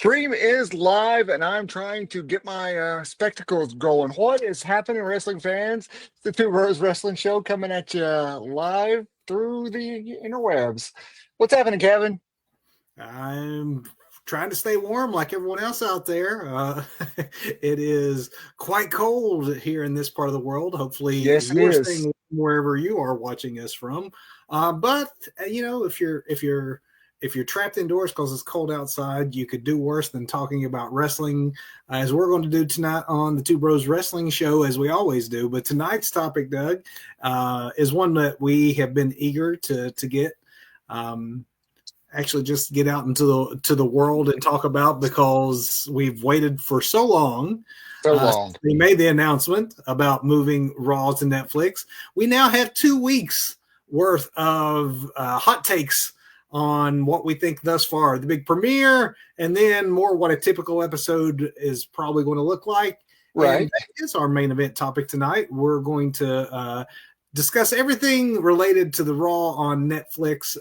Stream is live, and I'm trying to get my spectacles going. What is happening, wrestling fans? The Two Bros Wrestling Show coming at you live through the interwebs. What's happening, Kevin? I'm trying to stay warm like everyone else out there. It is quite cold here in this part of the world. Hopefully, Yes, it you are is. staying warm wherever you are watching us from. But if you're trapped indoors because it's cold outside, you could do worse than talking about wrestling, as we're going to do tonight on the Two Bros Wrestling Show, as we always do. But tonight's topic, Doug, is one that we have been eager to get. Actually just get out into the world and talk about, because we've waited for so long. So long. They made the announcement about moving Raw to Netflix. We now have 2 weeks worth of hot takes on what we think thus far, the big premiere, and then more what a typical episode is probably going to look like. Right. And that is our main event topic tonight. We're going to discuss everything related to the Raw on Netflix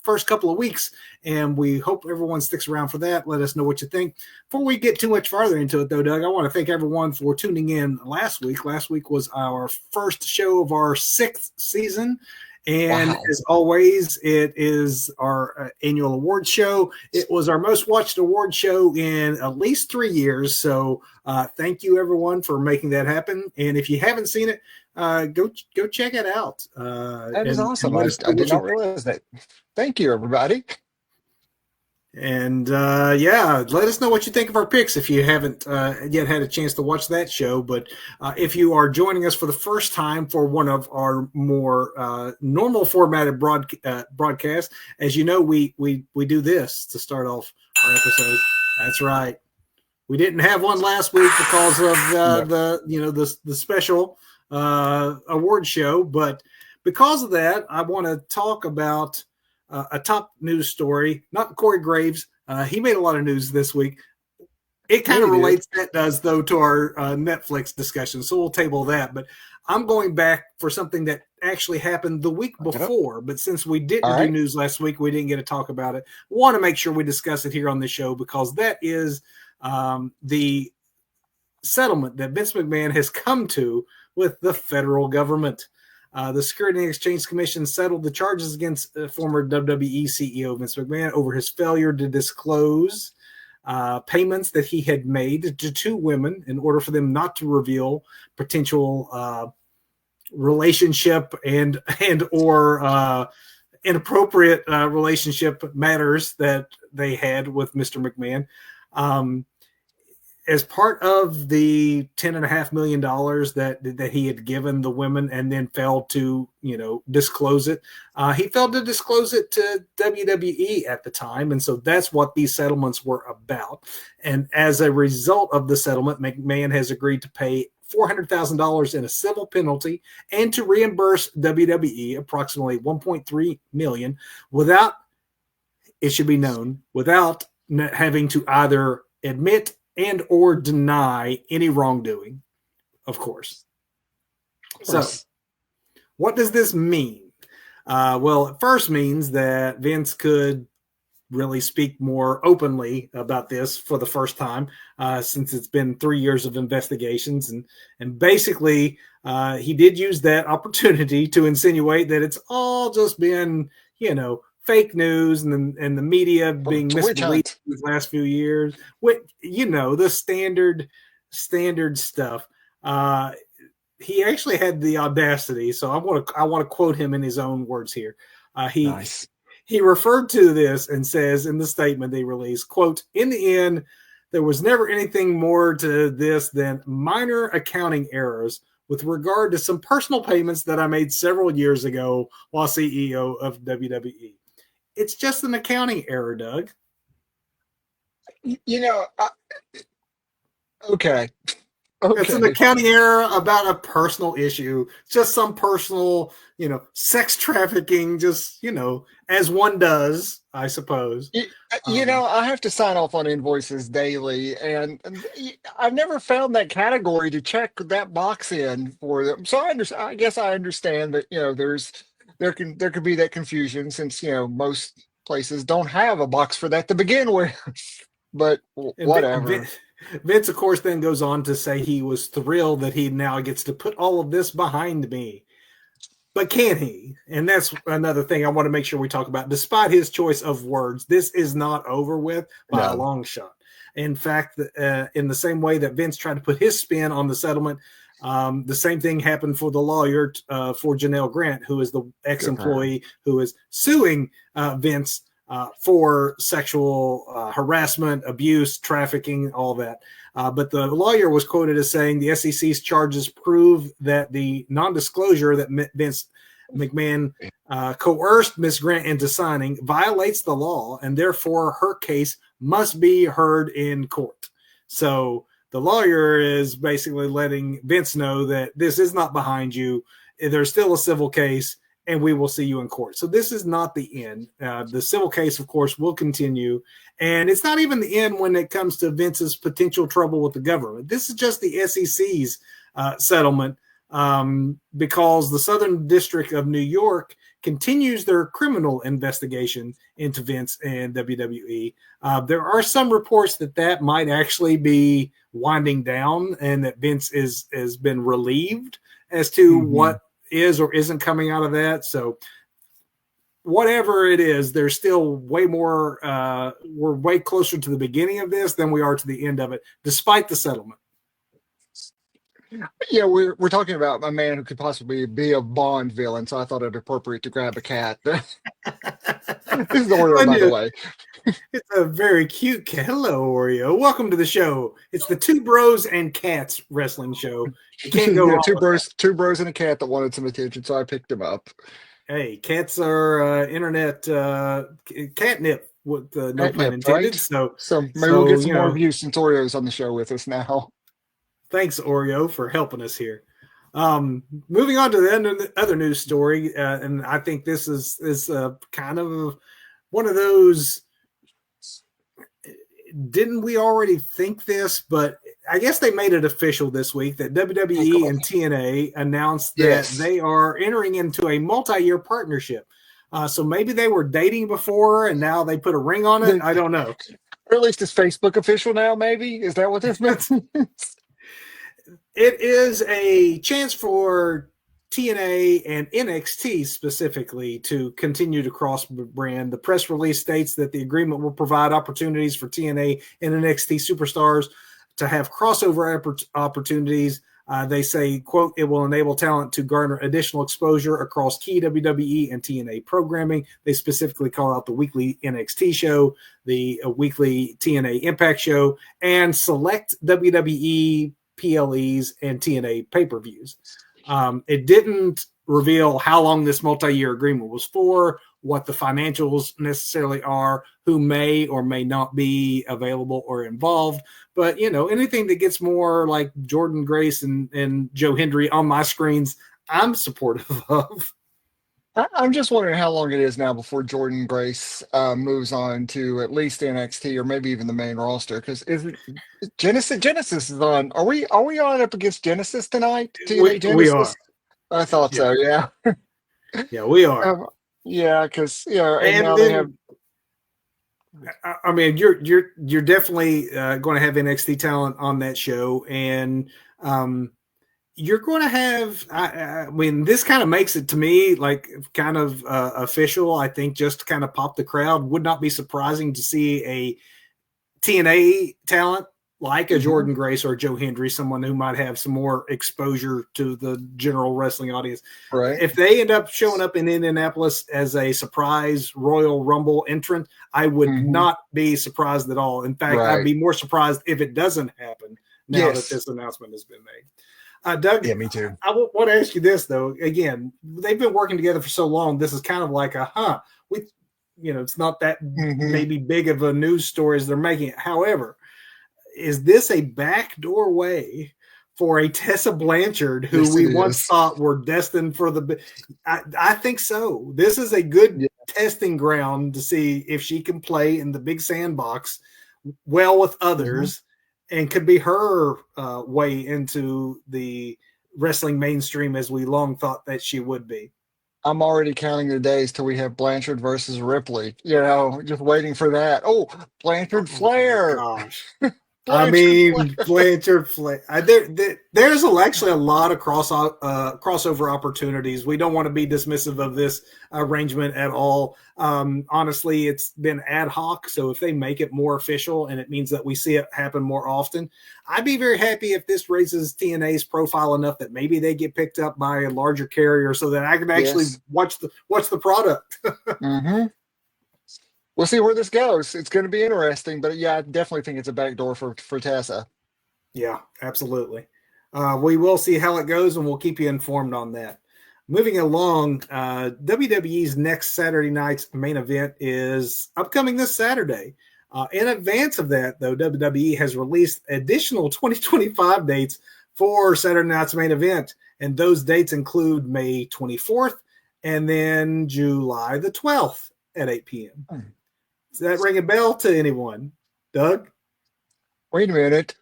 first couple of weeks, and we hope everyone sticks around for that. Let us know what you think. Before we get too much farther into it, though, Doug, I want to thank everyone for tuning in last week. Last week was our first show of our 6th season. And Wow. as always, it is our annual award show. It was our most watched award show in at least 3 years. So thank you, everyone, for making that happen. And if you haven't seen it, go check it out. That is And awesome. let I, us I know did what you not realize that. Thank you, everybody. And let us know what you think of our picks if you haven't yet had a chance to watch that show. But if you are joining us for the first time for one of our more normal formatted broadcasts, as you know, we do this to start off our episode. That's right. We didn't have one last week because of the special award show, but because of that, I want to talk about a top news story. Not Corey Graves. He made a lot of news this week. It kind of relates, that does, though, to our Netflix discussion, so we'll table that. But I'm going back for something that actually happened the week before. But since we didn't do news last week, we didn't get to talk about it. Want to make sure we discuss it here on this show, because that is the settlement that Vince McMahon has come to with the federal government. The Security and Exchange Commission settled the charges against former WWE CEO Vince McMahon over his failure to disclose payments that he had made to 2 women in order for them not to reveal potential relationship and or inappropriate relationship matters that they had with Mr. McMahon. As part of the $10.5 million that he had given the women and then failed to, disclose it, he failed to disclose it to WWE at the time. And so that's what these settlements were about. And as a result of the settlement, McMahon has agreed to pay $400,000 in a civil penalty and to reimburse WWE approximately $1.3 million without, it should be known, without having to either admit and or deny any wrongdoing, of course. So what does this mean? Well, it first means that Vince could really speak more openly about this for the first time since it's been 3 years of investigations. And basically, he did use that opportunity to insinuate that it's all just been, fake news and the media being misleading these last few years. The standard stuff. He actually had the audacity. So I want to quote him in his own words here. He referred to this and says in the statement they released, quote, "In the end, there was never anything more to this than minor accounting errors with regard to some personal payments that I made several years ago while CEO of WWE." It's just an accounting error, Doug. Okay. It's an accounting error about a personal issue, just some personal, sex trafficking, just, as one does, I suppose. I have to sign off on invoices daily, and I've never found that category to check that box in for them. So I guess I understand that, there could be that confusion since, most places don't have a box for that to begin with. but And whatever. Vince, of course, then goes on to say he was thrilled that he now gets to put all of this behind me. But can he? And that's another thing I want to make sure we talk about. Despite his choice of words, this is not over with by a No, long shot. In fact, in the same way that Vince tried to put his spin on the settlement, the same thing happened for the lawyer for Janelle Grant, who is the good for her. ex-employee who is suing Vince for sexual harassment, abuse, trafficking, all that. But the lawyer was quoted as saying the SEC's charges prove that the non-disclosure that Vince McMahon coerced Ms. Grant into signing violates the law, and therefore her case must be heard in court. So the lawyer is basically letting Vince know that this is not behind you. There's still a civil case, and we will see you in court. So this is not the end. The civil case, of course, will continue. And it's not even the end when it comes to Vince's potential trouble with the government. This is just the SEC's settlement because the Southern District of New York continues their criminal investigation into Vince and WWE. There are some reports that might actually be winding down and that Vince has been relieved as to what is or isn't coming out of that. So whatever it is, there's still way more. We're way closer to the beginning of this than we are to the end of it, despite the settlement. Yeah, we're talking about a man who could possibly be a Bond villain, so I thought it appropriate to grab a cat. This is Oreo, by the way. It's a very cute cat. Hello, Oreo. Welcome to the show. It's the Two Bros and Cats wrestling show. You can't go wrong. Two bros and a cat that wanted some attention, so I picked him up. Hey, cats are internet catnip with no pun intended. Right? So maybe we'll get some more views since Oreo's on the show with us now. Thanks, Oreo, for helping us here. Moving on to the other news story, and I think this is kind of one of those. Didn't we already think this? But I guess they made it official this week that WWE and TNA announced that they are entering into a multi-year partnership. So maybe they were dating before and now they put a ring on it. I don't know. Or at least it's Facebook official now, maybe? Is that what this means? It is a chance for TNA and NXT specifically to continue to cross brand. The press release states that the agreement will provide opportunities for TNA and NXT superstars to have crossover opportunities. They say, quote, it will enable talent to garner additional exposure across key WWE and TNA programming. They specifically call out the weekly NXT show, the weekly TNA Impact show, and select WWE PLEs and TNA pay-per-views. It didn't reveal how long this multi-year agreement was for, what the financials necessarily are, who may or may not be available or involved. But, anything that gets more like Jordan Grace and Joe Hendry on my screens, I'm supportive of. I'm just wondering how long it is now before Jordan Grace moves on to at least NXT or maybe even the main roster. Because Genesis is on. Are we on up against Genesis tonight? TNA we are. I thought so. Yeah. Yeah, we are. Yeah, because and now they have. I mean, you're definitely going to have NXT talent on that show, and you're going to have. I mean, this kind of makes it to me like kind of official. I think just to kind of pop the crowd. Would not be surprising to see a TNA talent like a Jordan Grace or Joe Hendry, someone who might have some more exposure to the general wrestling audience. Right. If they end up showing up in Indianapolis as a surprise Royal Rumble entrant, I would not be surprised at all. In fact, I'd be more surprised if it doesn't happen now that this announcement has been made. Doug, yeah, me too. I want to ask you this, though. Again, they've been working together for so long. This is kind of like it's not that maybe big of a news story as they're making it. However, is this a backdoor way for a Tessa Blanchard who we once thought were destined for I think so. This is a good testing ground to see if she can play in the big sandbox well with others and could be her way into the wrestling mainstream as we long thought that she would be. I'm already counting the days till we have Blanchard versus Ripley. Just waiting for that. Oh, Blanchard Oh my Flair. gosh. I Blanchard Flair. mean, Blanchard, there's actually a lot of crossover opportunities. We don't want to be dismissive of this arrangement at all. Honestly, it's been ad hoc. So if they make it more official and it means that we see it happen more often, I'd be very happy if this raises TNA's profile enough that maybe they get picked up by a larger carrier so that I can actually Yes. watch the product. Mm-hmm. We'll see where this goes. It's going to be interesting, but yeah, I definitely think it's a backdoor for Tessa. Yeah, absolutely. We will see how it goes, and we'll keep you informed on that. Moving along, WWE's next Saturday night's main event is upcoming this Saturday. In advance of that, though, WWE has released additional 2025 dates for Saturday night's main event, and those dates include May 24th and then July the 12th at 8 p.m. Does that ring a bell to anyone? Doug? Wait a minute.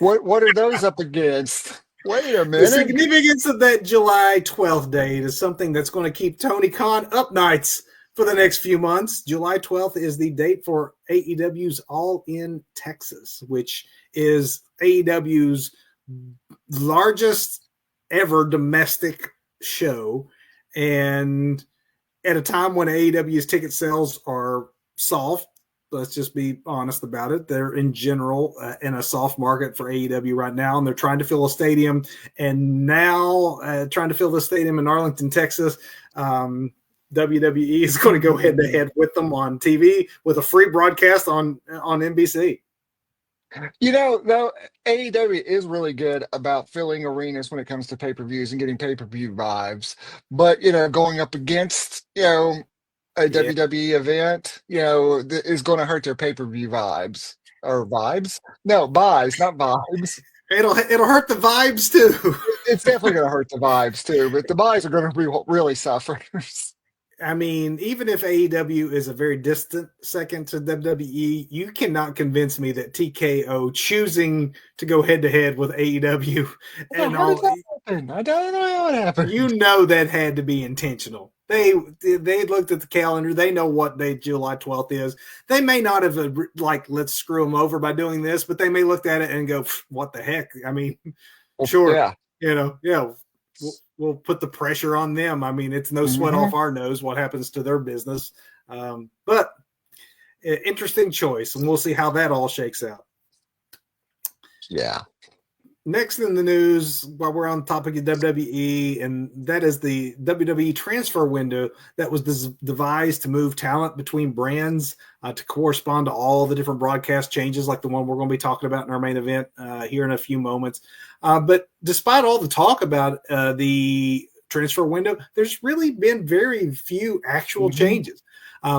What are those up against? Wait a The minute. significance of that July 12th date is something that's going to keep Tony Khan up nights for the next few months. July 12th is the date for AEW's All In Texas, which is AEW's largest ever domestic show. And at a time when AEW's ticket sales are soft, let's just be honest about it. They're in general in a soft market for AEW right now, and they're trying to fill a stadium. And now trying to fill the stadium in Arlington, Texas, WWE is going to go head to head with them on TV with a free broadcast on NBC. Though AEW is really good about filling arenas when it comes to pay-per-views and getting pay-per-view vibes. But, going up against, a WWE event, is going to hurt their pay-per-view vibes. Or vibes? No, buys, not vibes. It'll hurt the vibes too. It's definitely going to hurt the vibes too, but the buys are going to be what really suffers. I mean, even if AEW is a very distant second to WWE, you cannot convince me that TKO choosing to go head to head with AEW Well, how did that happen? I don't know how it happened. You know that had to be intentional. They looked at the calendar. They know what day July 12th is. They may not have let's screw them over by doing this, but they may look at it and go, what the heck? I mean, sure. Yeah. We'll put the pressure on them. I mean, it's no sweat off our nose what happens to their business. But interesting choice, and we'll see how that all shakes out. Yeah. Next in the news, while we're on the topic of WWE, and that is the WWE transfer window that was devised to move talent between brands to correspond to all the different broadcast changes like the one we're going to be talking about in our main event here in a few moments. But despite all the talk about the transfer window, there's really been very few actual changes.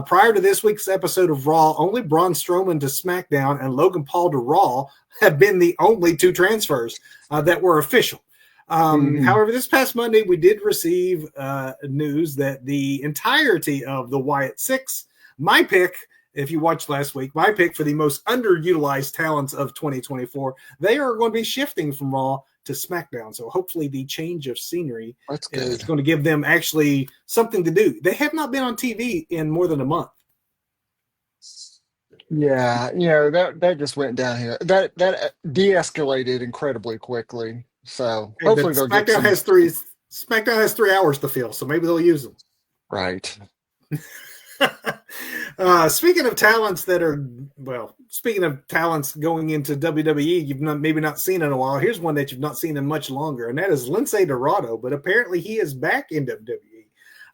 Prior to this week's episode of Raw, only Braun Strowman to SmackDown and Logan Paul to Raw have been the only two transfers that were official. However, this past Monday, we did receive news that the entirety of the Wyatt Six, my pick, if you watched last week, my pick for the most underutilized talents of 2024, they are going to be shifting from Raw to SmackDown. So hopefully the change of scenery is going to give them actually something to do. They have not been on TV in more than a month. Yeah, that just went downhill. That de-escalated incredibly quickly. So hopefully they'll get some... SmackDown has 3 hours to fill, so maybe they'll use them. Right. Speaking of talents going into WWE, you've maybe not seen in a while. Here's one that you've not seen in much longer, and that is Lince Dorado. But apparently he is back in WWE.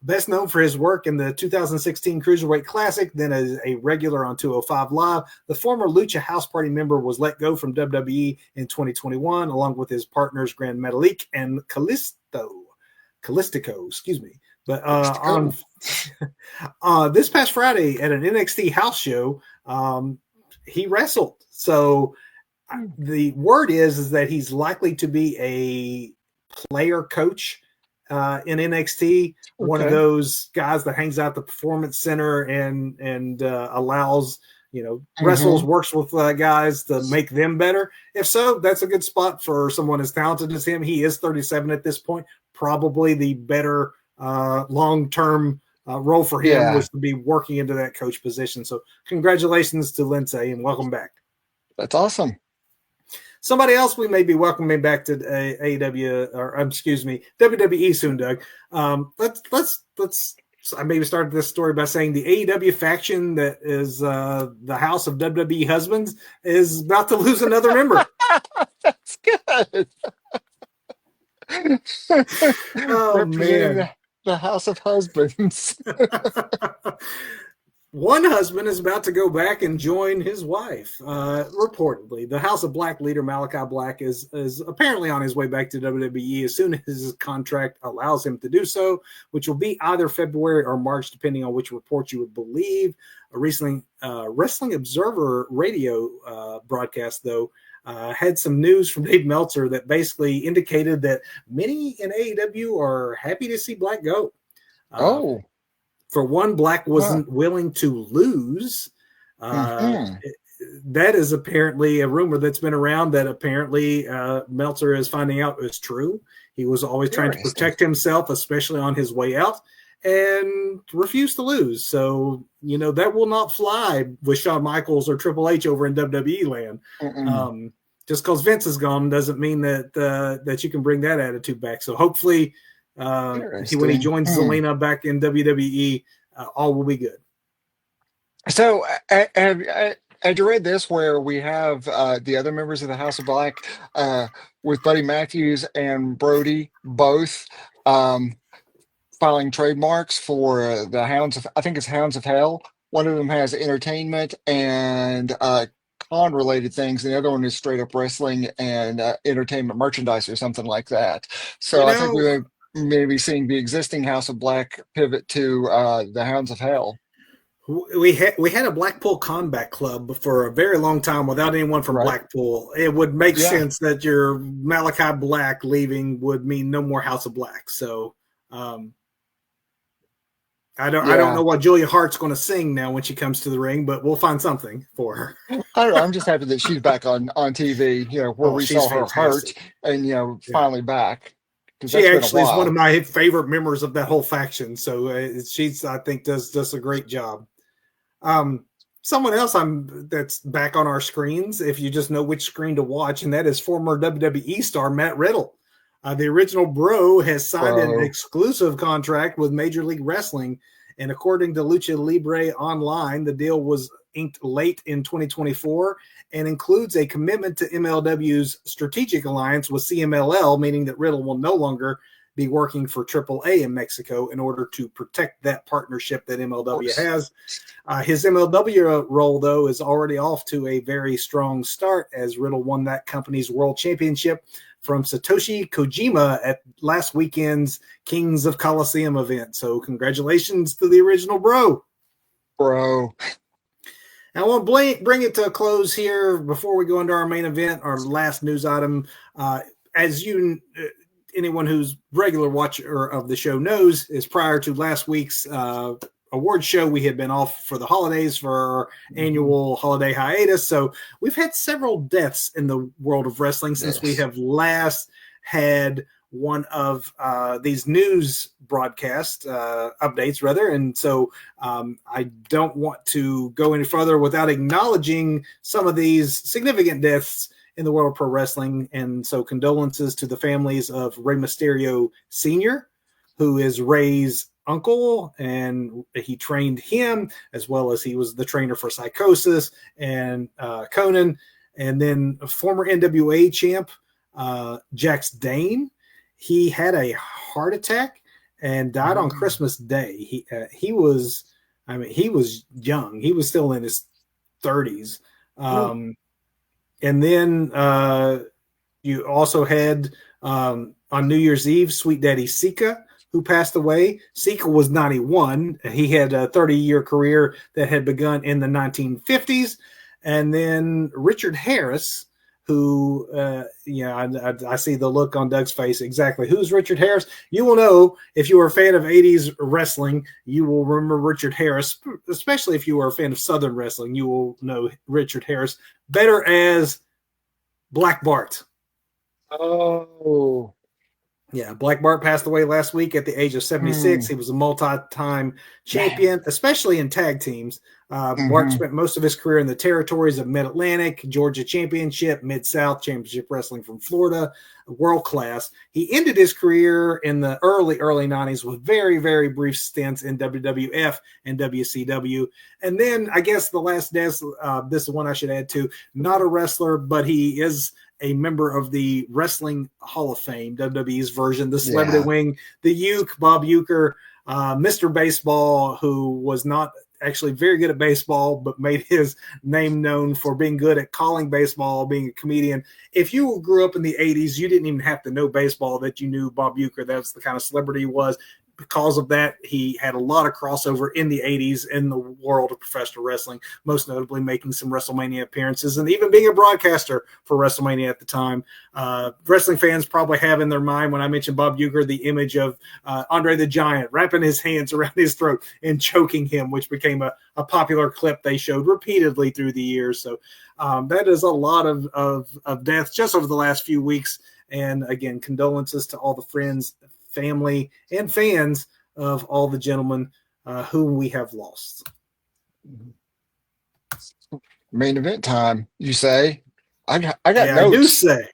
Best known for his work in the 2016 Cruiserweight Classic, then as a regular on 205 Live, the former Lucha House Party member was let go from WWE in 2021, along with his partners Gran Metalik and Calistico, excuse me. But on this past Friday at an NXT house show, he wrestled. So the word is that he's likely to be a player coach in NXT, one of those guys that hangs out at the Performance Center and allows, wrestles, works with guys to make them better. If so, that's a good spot for someone as talented as him. He is 37 at this point, probably the better long-term role for him Yeah, was to be working into that coach position. So congratulations to Lindsay and welcome back. that's awesome. Somebody else we may be welcoming back to AEW or excuse me WWE soon, Doug. Let's I maybe started this story by saying the AEW faction that is the House of WWE Husbands is about to lose another member. That's good. Oh Representing man. the House of Husbands. One husband is about to go back and join his wife. Reportedly, the House of Black leader Malachi Black is apparently on his way back to WWE as soon as his contract allows him to do so, which will be either February or March, depending on which report you would believe. A recently Wrestling Observer radio broadcast, though, had some news from Dave Meltzer that basically indicated that many in AEW are happy to see Black go. Oh. For one, Black wasn't willing to lose. That is apparently a rumor that's been around that apparently Meltzer is finding out is true. He was always trying to protect himself, especially on his way out, and refused to lose. So, that will not fly with Shawn Michaels or Triple H over in WWE land. Just because Vince is gone doesn't mean that you can bring that attitude back. So hopefully when he joins Zelina back in WWE, all will be good. So had you read this where we have the other members of the House of Black with Buddy Matthews and Brody both filing trademarks for the Hounds of, I think it's Hounds of Hell. One of them has entertainment and con related things, and the other one is straight up wrestling and entertainment merchandise or something like that. So I think we may be seeing the existing House of Black pivot to the Hounds of Hell. We had a Blackpool Combat Club for a very long time without anyone from Blackpool. It would make sense that your Malachi Black leaving would mean no more House of Black. So I don't know what Julia Hart's going to sing now when she comes to the ring, but we'll find something for her. I don't know. I'm just happy that she's back on TV. Where we saw her hurt and finally back. She actually is one of my favorite members of that whole faction. So she's, I think, does a great job. Someone else that's back on our screens, if you just know which screen to watch, and that is former WWE star Matt Riddle. The original Bro has signed an exclusive contract with Major League Wrestling, and according to Lucha Libre Online, the deal was inked late in 2024 and includes a commitment to MLW's strategic alliance with CMLL, meaning that Riddle will no longer be working for AAA in Mexico in order to protect that partnership that MLW has. His MLW role, though, is already off to a very strong start as Riddle won that company's world championship from Satoshi Kojima at last weekend's Kings of Colosseum event. So congratulations to the original Bro. Now, I want to bring it to a close here before we go into our main event, our last news item. As anyone who's regular watcher of the show knows, is prior to last week's award show, we had been off for the holidays for our annual holiday hiatus. So we've had several deaths in the world of wrestling since we have last had one of these news broadcast updates, rather. And so I don't want to go any further without acknowledging some of these significant deaths in the world of pro wrestling. And so condolences to the families of Rey Mysterio Sr., who is Rey's uncle, and he trained him, as well as he was the trainer for Psychosis and Conan. And then former NWA champ Jax Dane, he had a heart attack and died on Christmas Day. He was young. He was still in his 30s. And then you also had on New Year's Eve, Sweet Daddy Sika, who passed away. Sika was 91. He had a 30-year career that had begun in the 1950s. And then Richard Harris, who, I see the look on Doug's face. Exactly. Who's Richard Harris? You will know if you were a fan of 80s wrestling, you will remember Richard Harris, especially if you were a fan of Southern wrestling, you will know Richard Harris better as Black Bart. Oh, Yeah, Black Bart passed away last week at the age of 76. Mm, He was a multi-time man. champion, especially in tag teams. Bart Hmm. spent most of his career in the territories of Mid-Atlantic, Georgia Championship, Mid-South Championship Wrestling from Florida, world class. He ended his career in the early 90s with very, very brief stints in WWF and WCW. And then I guess the last death, this is one I should add to, not a wrestler, but he is a member of the Wrestling Hall of Fame, WWE's version, the Celebrity Yeah. Wing, the Uke, Bob Uecker, Mr. Baseball, who was not actually very good at baseball, but made his name known for being good at calling baseball, being a comedian. If you grew up in the 80s, you didn't even have to know baseball that you knew Bob Uecker. That's the kind of celebrity he was. Because of that, he had a lot of crossover in the 80s in the world of professional wrestling, most notably making some WrestleMania appearances and even being a broadcaster for WrestleMania at the time. Wrestling fans probably have in their mind, when I mentioned Bob Uecker, the image of Andre the Giant wrapping his hands around his throat and choking him, which became a popular clip they showed repeatedly through the years. So that is a lot of deaths just over the last few weeks. And again, condolences to all the friends, family, and fans of all the gentlemen whom we have lost. Main event time, you say? I got I do notes, say.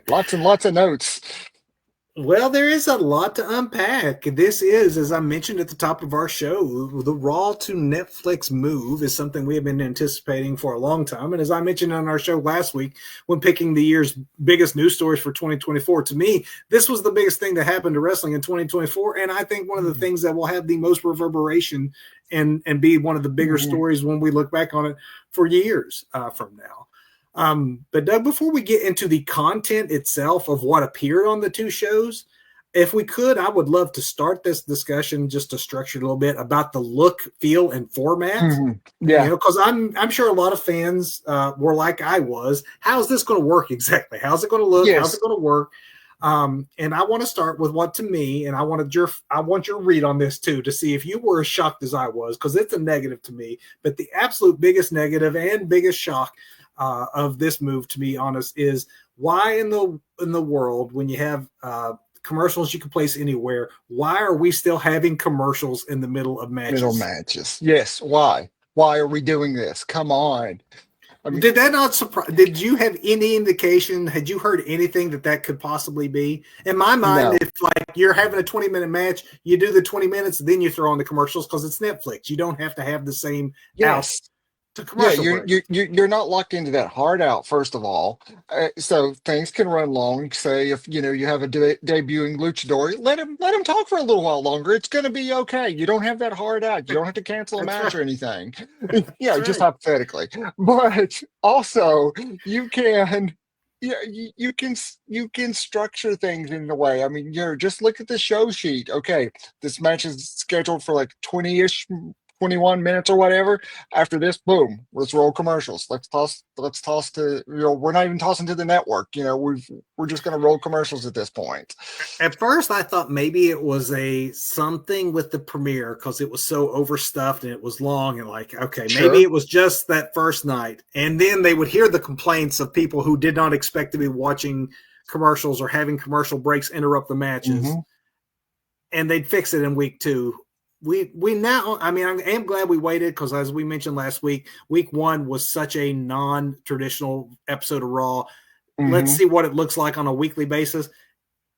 lots and lots of notes. Well, there is a lot to unpack. This is, as I mentioned at the top of our show, the Raw to Netflix move is something we have been anticipating for a long time. And as I mentioned on our show last week, when picking the year's biggest news stories for 2024, to me, this was the biggest thing that happened to wrestling in 2024. And I think one of the things that will have the most reverberation and be one of the bigger Mhm. stories when we look back on it for years from now. But Doug, before we get into the content itself of what appeared on the two shows, if we could, I would love to start this discussion just to structure it a little bit about the look, feel, and format. Mhm. You Yeah. know, because I'm sure a lot of fans were like I was. How's this going to work exactly? How's it going to look? How's it Yes. going to work? And I want to start with what to me, and I want your read on this too to see if you were as shocked as I was, because it's a negative to me. But the absolute biggest negative and biggest shock of this move, to be honest, is why in the world, when you have commercials you can place anywhere, why are we still having commercials in the middle of Middle matches? matches. Yes. Why? Why are we doing this? Come on. I mean, Did that not surprise? Did you have any indication? Had you heard anything that could possibly be? In my mind, no. if like you're having a 20-minute match, you do the 20 minutes, then you throw on the commercials because it's Netflix. You don't have to have the same out Yes. to Yeah, commercial you're breaks. you're you're you're not locked into that hard out, first of all. So things can run long. Say if you have a debuting luchador, let him talk for a little while longer. It's going to be okay. You don't have that hard out. You don't have to cancel a That's match right. or anything. That's Just right. hypothetically. But also, you can. Yeah, you can structure things in the way. I mean, just look at the show sheet. Okay, this match is scheduled for like 20-ish, 21 minutes or whatever. After this, boom, let's roll commercials. Let's toss to, we're not even tossing to the network. We're just gonna roll commercials at this point. At first, I thought maybe it was a something with the premiere because it was so overstuffed and it was long, and like, okay, maybe Sure. it was just that first night. And then they would hear the complaints of people who did not expect to be watching commercials or having commercial breaks interrupt the matches, Hmm. and they'd fix it in week two. We now, I mean, I am glad we waited because, as we mentioned last week one was such a non-traditional episode of Raw. Let's Hmm. see what it looks like on a weekly basis.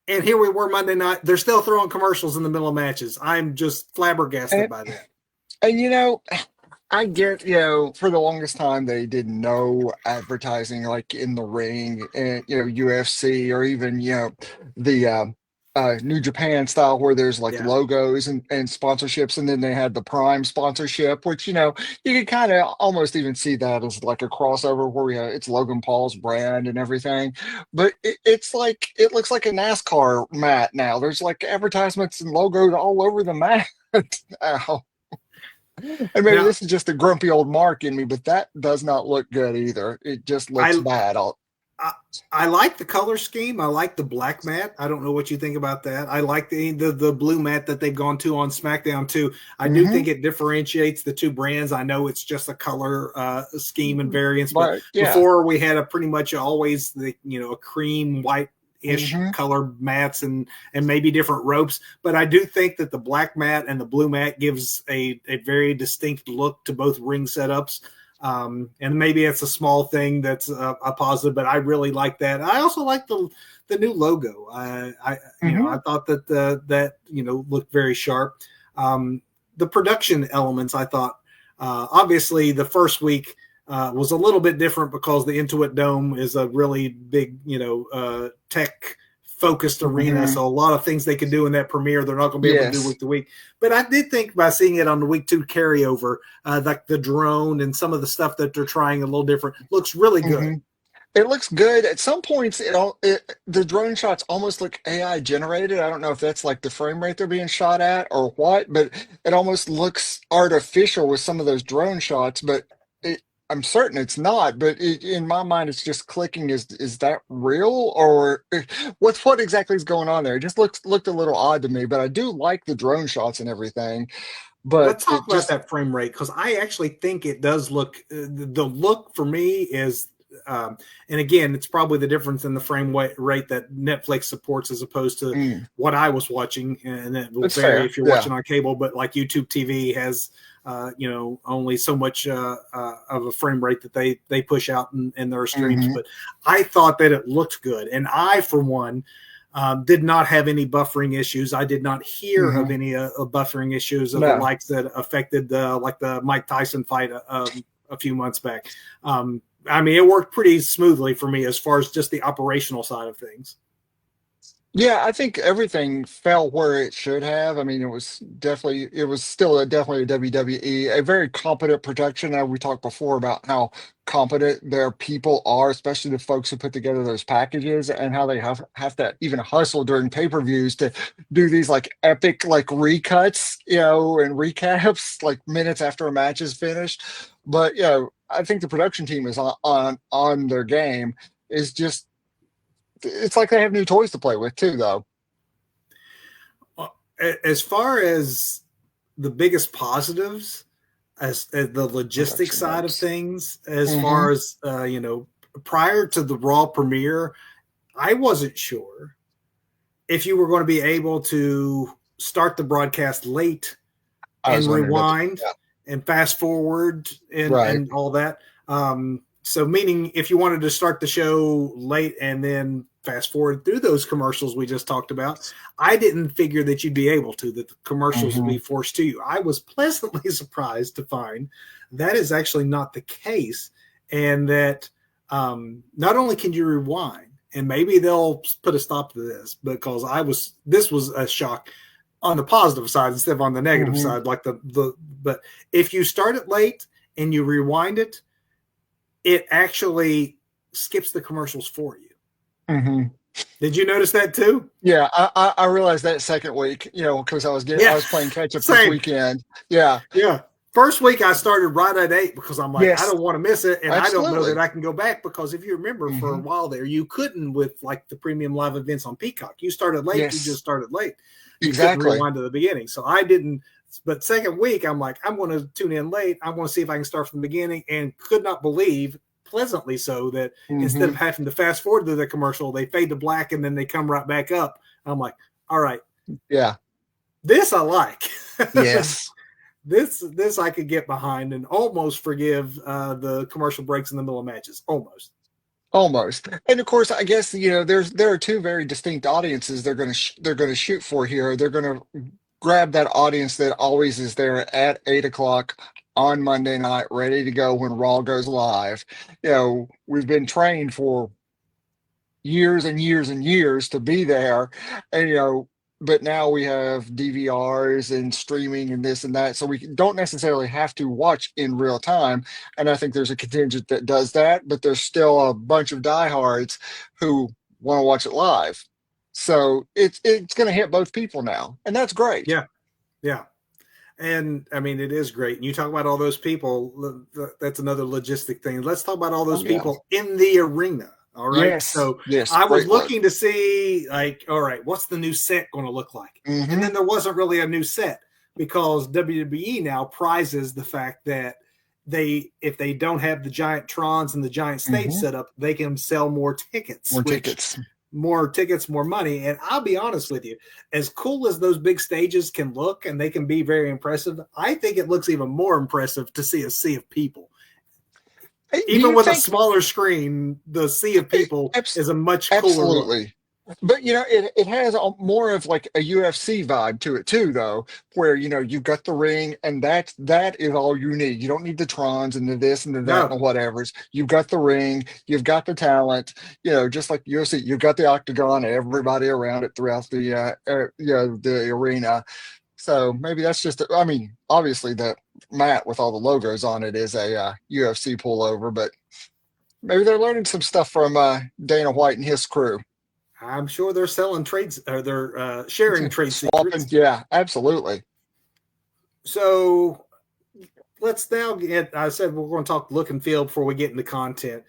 And here we were Monday night. They're still throwing commercials in the middle of matches. I'm just flabbergasted And, by that. and I get, for the longest time they did no advertising like in the ring and UFC or even the New Japan style where there's like Yeah. logos and sponsorships, and then they had the Prime sponsorship, which you can kind of almost even see that as like a crossover where it's Logan Paul's brand and everything. But it's like it looks like a NASCAR mat now. There's like advertisements and logos all over the mat. Ow. And maybe Now, this is just a grumpy old Mark in me, but that does not look good either. It just looks I, bad. I I like the color scheme. I like the black mat. I don't know what you think about that. I like the blue mat that they've gone to on SmackDown too. I do Hmm. think it differentiates the two brands. I know it's just a color scheme and variance, but But yeah. before we had a pretty much always a cream white ish Hmm. color mats and maybe different ropes. But I do think that the black mat and the blue mat gives a very distinct look to both ring setups. And maybe it's a small thing that's a positive, but I really like that. I also like the new logo. I thought that that looked very sharp. The production elements, I thought, obviously the first week was a little bit different because the Intuit Dome is a really big, tech focused arena. Hmm. So a lot of things they can do in that premiere, they're not going to be able to do Yes. week to week. But I did think by seeing it on the week 2 carryover, like the drone and some of the stuff that they're trying a little different, looks really good. Hmm. It looks good. At some points, the drone shots almost look AI generated. I don't know if that's like the frame rate they're being shot at or what, but it almost looks artificial with some of those drone shots. But I'm certain it's not. But in my mind, it's just clicking. Is that real or what exactly is going on there? It just looked a little odd to me. But I do like the drone shots and everything. But Let's talk it about just that frame rate because I actually think it does look. The look for me is, and again, it's probably the difference in the frame rate that Netflix supports as opposed to mm, what I was watching, and it will it's vary fair. if you're Yeah. watching on cable. But like YouTube TV has, only so much of a frame rate that they push out in their streams. Hmm. But I thought that it looked good, and I, for one, did not have any buffering issues. I did not hear of Hmm. any buffering issues of the No. likes that affected like the Mike Tyson fight a few months back. I mean, it worked pretty smoothly for me as far as just the operational side of things. Yeah, I think everything fell where it should have. I mean, it was still definitely a WWE, a very competent production. We talked before about how competent their people are, especially the folks who put together those packages and how they have to even hustle during pay-per-views to do these like epic like recuts, and recaps like minutes after a match is finished. But I think the production team is on their game. Is just it's like they have new toys to play with too, though. As far as the biggest positives, as the logistics Production side of notes. things, as Hmm. far as prior to the Raw premiere, I wasn't sure if you were going to be able to start the broadcast late I was and wondering about rewind that. and fast forward Right. and all that. So meaning if you wanted to start the show late and then fast forward through those commercials we just talked about, I didn't figure that you'd be able to, that the commercials would Hmm. be forced to you. I was pleasantly surprised to find that is actually not the case. And that not only can you rewind, and maybe they'll put a stop to this because this was a shock on the positive side instead of on the negative Hmm. side. Like but if you start it late and you rewind it, it actually skips the commercials for you. Hmm. Did you notice that too? Yeah, I realized that second week, because I Yeah, was playing catch up this same. weekend. Yeah. Yeah. First week I started right at 8 because I'm like, I Yes. don't want to miss it. And I don't know that Absolutely. I can go back because if you remember for a Hmm. while there, you couldn't with like the premium live events on Peacock. You started late, you just Yes. started late. You couldn't Exactly. rewind to the beginning. So I didn't. But second week, I'm like, I'm going to tune in late. I want to see if I can start from the beginning and could not believe, pleasantly so, that instead of Hmm. having to fast forward to the commercial, they fade to black and then they come right back up. I'm like, all right, Yeah. this I like. Yes. This I could get behind and almost forgive the commercial breaks in the middle of matches. Almost. Almost. And of course, I guess, there are two very distinct audiences they're going to shoot for here. They're going to grab that audience that always is there at 8 o'clock on Monday night, ready to go when Raw goes live. We've been trained for years and years and years to be there, and but now we have DVRs and streaming and this and that, so we don't necessarily have to watch in real time. And I think there's a contingent that does that, but there's still a bunch of diehards who want to watch it live. So it's going to hit both people now, and that's great. Yeah. Yeah. And I mean, it is great. And you talk about all those people, that's another logistic thing. Let's talk about all those Oh yeah. people in the arena. All right. Yes. So Yes. I was Great work. looking to see, like, all right, what's the new set going to look like? And Hmm. then there wasn't really a new set because WWE now prizes the fact that if they don't have the giant Trons and the giant stage Hmm. set up, they can sell more tickets, More which tickets. more tickets, more money. And I'll be honest with you, as cool as those big stages can look, and they can be very impressive, I think it looks even more impressive to see a sea of people. Do Even you with a think smaller screen, the sea of people is a much cooler look. absolutely? But it has more of like a UFC vibe to it too, though, where you've got the ring, and that is all you need. You don't need the Trons and the this and the that and No, the whatevers. You've got the ring, you've got the talent, just like UFC, you've got the octagon, and everybody around it throughout the arena. So maybe that's just, I mean, obviously the mat with all the logos on it is a UFC pullover, but maybe they're learning some stuff from Dana White and his crew. I'm sure they're selling trades, or they're sharing trade Swapping, secrets. yeah, absolutely. So let's now get, I said we're going to talk look and feel before we get into content.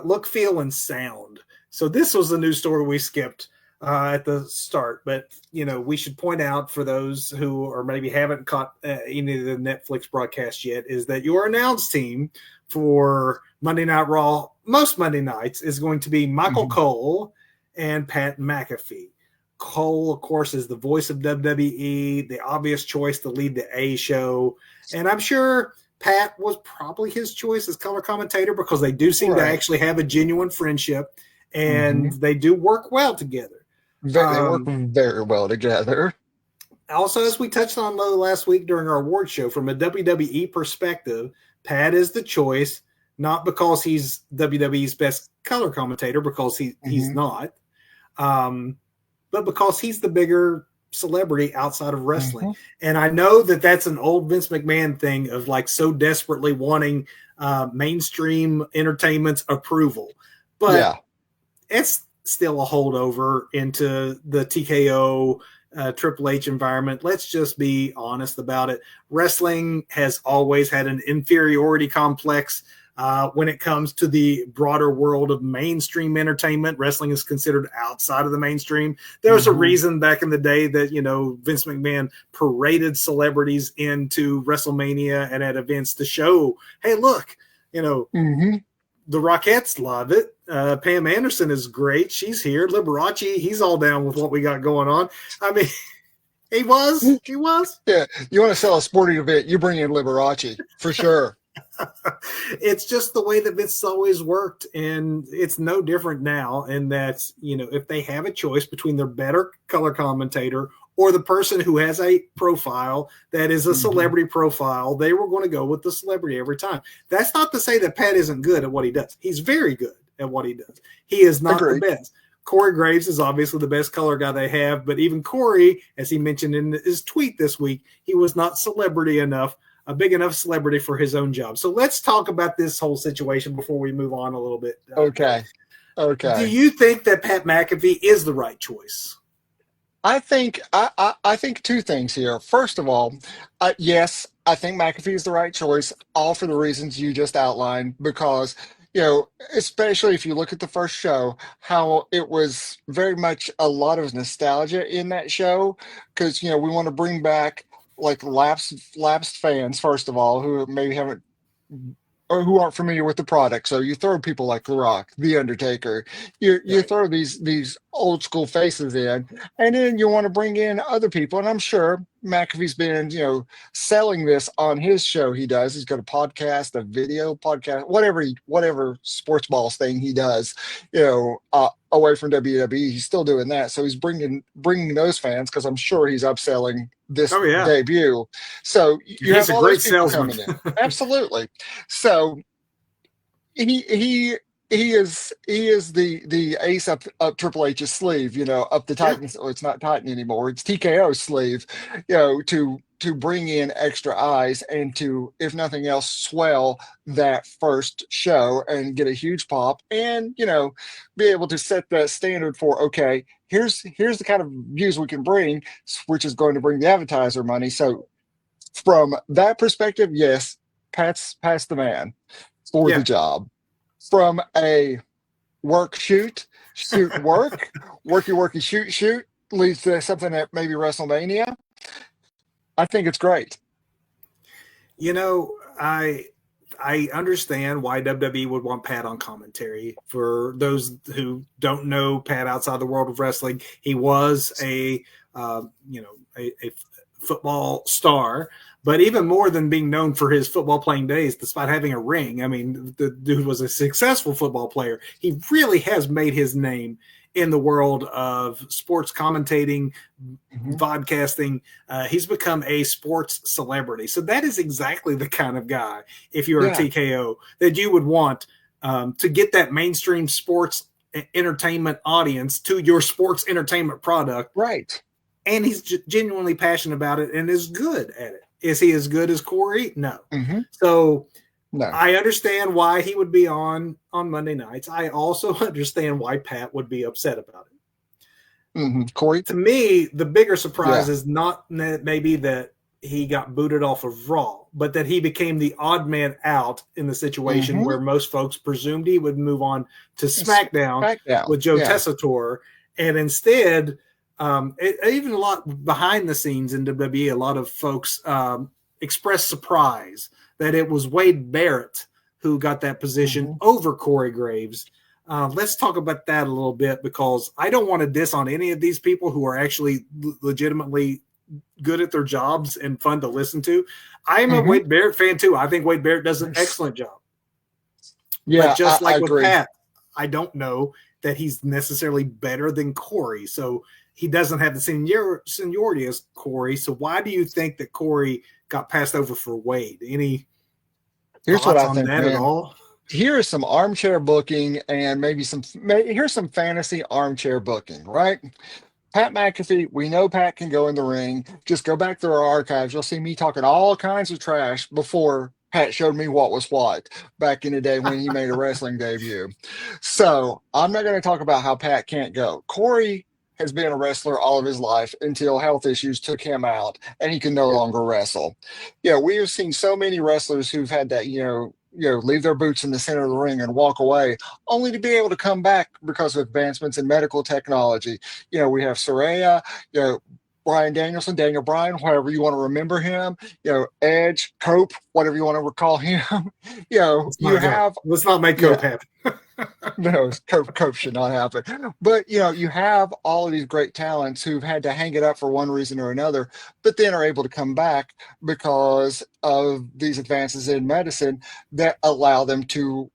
Look, feel, and sound. So this was the news story we skipped at the start, but we should point out for those who or maybe haven't caught any of the Netflix broadcast yet is that your announce team for Monday Night Raw most Monday nights is going to be Michael Mhm. Cole and Pat McAfee. Cole, of course, is the voice of WWE, the obvious choice to lead the A show. And I'm sure Pat was probably his choice as color commentator because they do seem to Right. actually have a genuine friendship and Hmm. they do work well together. They work very well together. Also, as we touched on last week during our award show, from a WWE perspective, Pat is the choice, not because he's WWE's best color commentator, because he's Hmm. not, but because he's the bigger celebrity outside of wrestling. Hmm. And I know that that's an old Vince McMahon thing of like so desperately wanting mainstream entertainment's approval, but Yeah. it's still a holdover into the TKO Triple H environment. Let's just be honest about it. Wrestling has always had an inferiority complex when it comes to the broader world of mainstream entertainment. Wrestling is considered outside of the mainstream. There was a Hmm. reason back in the day that, Vince McMahon paraded celebrities into WrestleMania and at events to show, hey, look, Hmm. the Rockettes love it. Pam Anderson is great. She's here. Liberace, he's all down with what we got going on. I mean, he was. Yeah. You want to sell a sporting event, you bring in Liberace for sure. It's just the way that Vince always worked, and it's no different now. In that, if they have a choice between their better color commentator or the person who has a profile that is a Hmm. celebrity profile, they were going to go with the celebrity every time. That's not to say that Pat isn't good at what he does. He's very good at what he does. He is not the Agreed. best. Corey Graves is obviously the best color guy they have, but even Corey, as he mentioned in his tweet this week, he was not celebrity enough, a big enough celebrity for his own job. So let's talk about this whole situation before we move on a little bit. Okay. Do Okay. you think that Pat McAfee is the right choice? I think two things here. First of all, yes, I think McAfee is the right choice, all for the reasons you just outlined, because especially if you look at the first show, how it was very much a lot of nostalgia in that show, because we want to bring back like lapsed fans, first of all, who maybe haven't or who aren't familiar with the product. So you throw people like The Rock, The Undertaker, you Right. throw these old school faces in, and then you want to bring in other people. And I'm sure McAfee's been, selling this on his show he does. He's got a podcast, a video podcast, whatever sports balls thing he does, away from WWE. He's still doing that. So he's bringing those fans because I'm sure he's upselling this Oh yeah, debut. So you he's have a all those great people salesman. coming in. Absolutely. So he he he is the ace up Triple H's sleeve, up the Yeah. Titan. Or it's not Titan anymore. It's TKO's sleeve, to bring in extra eyes and to, if nothing else, swell that first show and get a huge pop, and be able to set that standard for, okay, here's the kind of views we can bring, which is going to bring the advertiser money. So from that perspective, yes, Pat's the man for the Yeah. job. From a shoot worky shoot leads to something at maybe WrestleMania. I think it's great. You know, I I understand why WWE would want Pat on commentary. For those who don't know Pat outside the world of wrestling, he was a football star. But even more than being known for his football playing days, despite having a ring, I mean, the dude was a successful football player. He really has made his name in the world of sports commentating, podcasting. He's become a sports celebrity. So that is exactly the kind of guy, if you're a TKO, that you would want to get that mainstream sports entertainment audience to your sports entertainment product. Right. And he's genuinely passionate about it and is good at it. Is he as good as Corey? No. So I understand why he would be on Monday nights. I also understand why Pat would be upset about it. Corey? To me, the bigger surprise is not maybe that he got booted off of Raw, but that he became the odd man out in the situation where most folks presumed he would move on to SmackDown. With Joe Tessitore. And instead, even a lot behind the scenes in WWE, a lot of folks expressed surprise that it was Wade Barrett who got that position over Corey Graves. Let's talk about that a little bit, because I don't want to diss on any of these people who are actually legitimately good at their jobs and fun to listen to. I am a Wade Barrett fan too. I think Wade Barrett does an excellent job. Yeah, but just like I with agree. Pat, I don't know that he's necessarily better than Corey. So he doesn't have the seniority as Corey. So why do you think that Corey got passed over for Wade? Any Here's what I think, that man. at all? Here is some armchair booking, and here's some fantasy armchair booking, right? Pat McAfee, we know Pat can go in the ring. Just go back through our archives. You'll see me talking all kinds of trash before Pat showed me what was what back in the day when he made a wrestling debut. So I'm not going to talk about how Pat can't go. Corey has been a wrestler all of his life until health issues took him out and he can no longer wrestle. Yeah, we have seen so many wrestlers who've had that, leave their boots in the center of the ring and walk away, only to be able to come back because of advancements in medical technology. We have Saraya, Bryan Danielson, Daniel Bryan, however you want to remember him, Edge, Cope, whatever you want to recall him. Let's not make Cope happen. No, Cope should not happen. But you have all of these great talents who've had to hang it up for one reason or another, but then are able to come back because of these advances in medicine that allow them to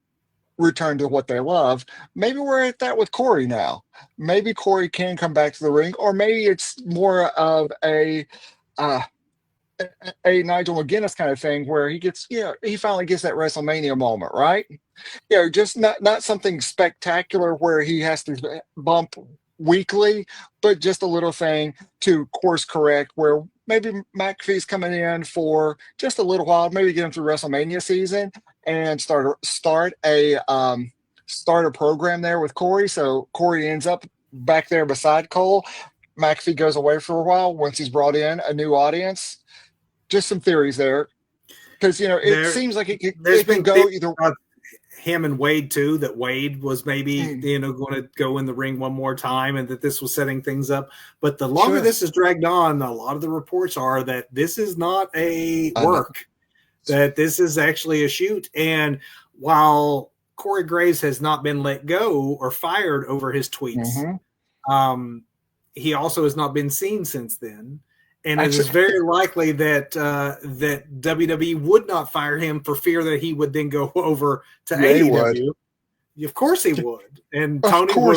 return to what they love. Maybe we're at that with Corey now. Maybe Corey can come back to the ring, or maybe it's more of a Nigel McGuinness kind of thing where he gets, he finally gets that WrestleMania moment, right? Just not something spectacular where he has to bump weekly, but just a little thing to course correct where maybe McAfee's coming in for just a little while, maybe get him through WrestleMania season and start a program there with Corey. So Corey ends up back there beside Cole. McAfee goes away for a while once he's brought in a new audience. Just some theories there, because it seems like it can go either. Him and Wade too. That Wade was maybe going to go in the ring one more time, and that this was setting things up. But the longer this is dragged on, a lot of the reports are that this is not a work, that this is actually a shoot. And while Corey Graves has not been let go or fired over his tweets, he also has not been seen since then. And it is very likely that that WWE would not fire him for fear that he would then go over to AEW. Of course he would. And Tony Tony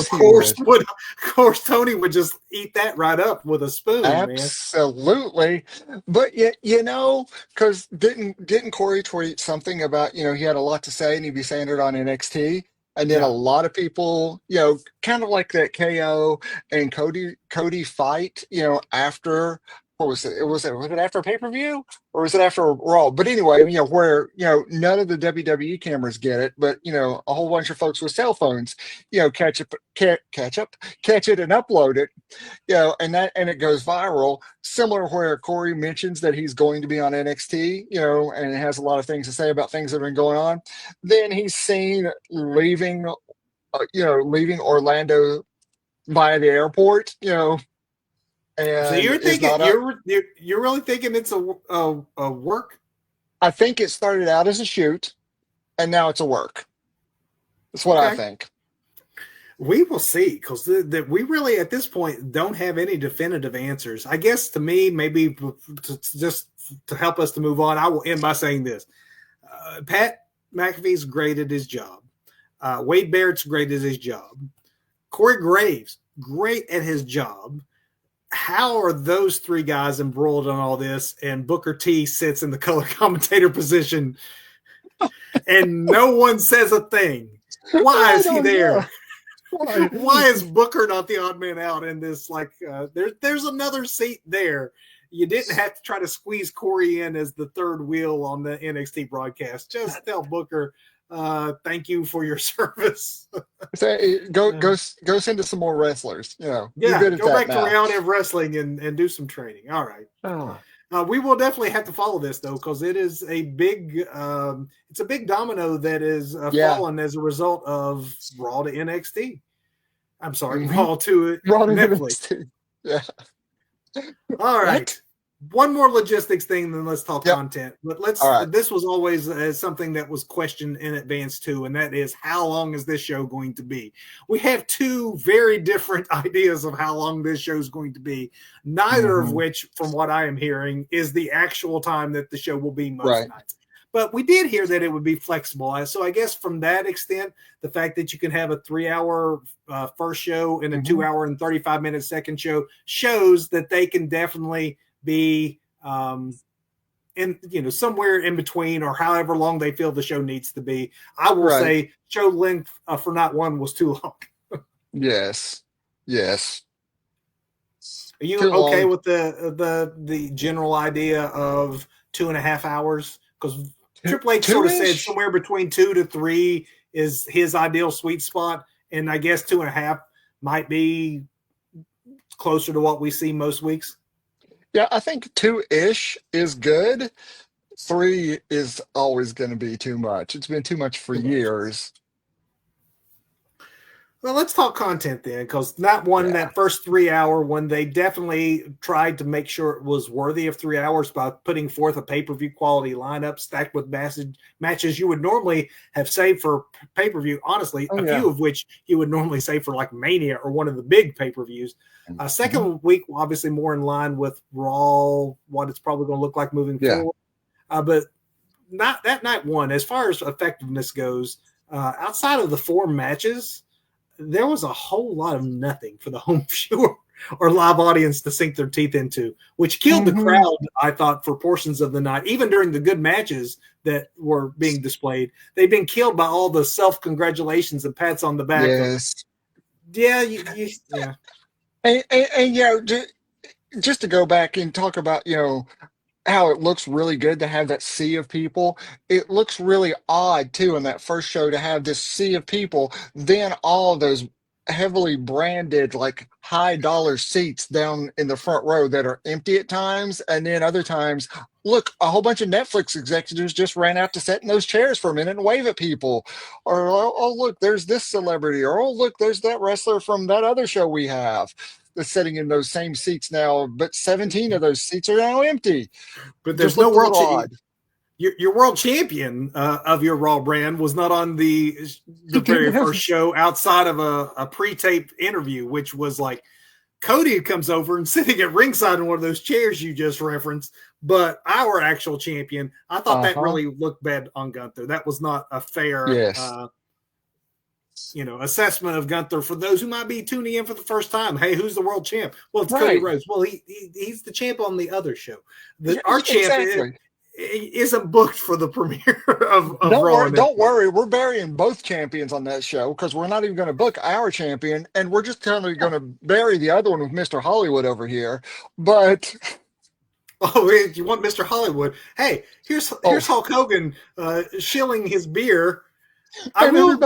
would just eat that right up with a spoon. Absolutely. Man. But because didn't Corey tweet something about, he had a lot to say and he'd be saying it on NXT? And then a lot of people, kind of like that KO and Cody fight, after. What was it? Was it after pay-per-view or was it after Raw? But anyway, where none of the WWE cameras get it, but a whole bunch of folks with cell phones, catch it and upload it, and it goes viral. Similar where Corey mentions that he's going to be on NXT, and has a lot of things to say about things that have been going on. Then he's seen leaving Orlando via the airport, And so you're thinking you're really thinking it's a work? I think it started out as a shoot. and now it's a work. That's what I Okay. think. We will see, because we really at this point don't have any definitive answers. I guess to me, maybe just to help us to move on, I will end by saying this. Pat McAfee's great at his job. Wade Barrett's great at his job. Corey Graves, great at his job. How are those three guys embroiled in all this? And Booker T sits in the color commentator position and no one says a thing. Why is he there? Why is Booker not the odd man out in this? Like, there's another seat there. You didn't have to try to squeeze Corey in as the third wheel on the NXT broadcast. Just tell Booker, thank you for your service. Go send us some more wrestlers. You're Yeah, good at go that back to reality of wrestling and do some training. All right. Oh. We will definitely have to follow this though, because it is a big, it's a big domino that is fallen as a result of Raw to NXT. I'm sorry, Raw to Netflix. NXT. Yeah. All right. One more logistics thing, then let's talk content. But this was always something that was questioned in advance too, and that is, how long is this show going to be? We have two very different ideas of how long this show is going to be, neither of which, from what I am hearing, is the actual time that the show will be most nights. But we did hear that it would be flexible. So I guess from that extent, the fact that you can have a 3-hour first show and a 2-hour and 35-minute second show shows that they can definitely be somewhere in between, or however long they feel the show needs to be. I will say show length for night one was too long. Yes. Are you okay with the general idea of 2.5 hours? Because Triple H sort of said somewhere between 2 to 3 is his ideal sweet spot, and I guess 2.5 might be closer to what we see most weeks. Yeah, I think 2-ish is good. 3 is always going to be too much. It's been too much for years. Well, let's talk content then, because that first 3-hour one, they definitely tried to make sure it was worthy of 3 hours by putting forth a pay-per-view quality lineup stacked with matches you would normally have saved for pay-per-view. Honestly, few of which you would normally save for like Mania or one of the big pay-per-views. Second week, obviously more in line with Raw, what it's probably going to look like moving forward. But not that night one, as far as effectiveness goes, outside of the 4 matches, there was a whole lot of nothing for the home viewer or live audience to sink their teeth into, which killed the crowd, I thought, for portions of the night. Even during the good matches that were being displayed, they've been killed by all the self-congratulations and pats on the back. Yes. Yeah. And just to go back and talk about, how it looks really good to have that sea of people. It looks really odd too in that first show to have this sea of people, then all those heavily branded, like high dollar seats down in the front row that are empty at times, and then other times, look, a whole bunch of Netflix executives just ran out to sit in those chairs for a minute and wave at people, or oh look, there's this celebrity, or oh look, there's that wrestler from that other show we have that's sitting in those same seats now, but 17 of those seats are now empty. But there's no world. Your world champion of your Raw brand was not on the very first show outside of a pre-taped interview, which was like Cody comes over and sitting at ringside in one of those chairs you just referenced. But our actual champion, I thought that really looked bad on Gunther. That was not a fair assessment of Gunther for those who might be tuning in for the first time. Hey, who's the world champ? Well, it's Cody Rhodes. Well, he's the champ on the other show. Our champ isn't booked for the premiere of Raw. Don't worry, we're burying both champions on that show, because we're not even going to book our champion, and we're just kind of going to bury the other one with Mr. Hollywood over here. But you want Mr. Hollywood? Hey, here's Hulk Hogan shilling his beer. I was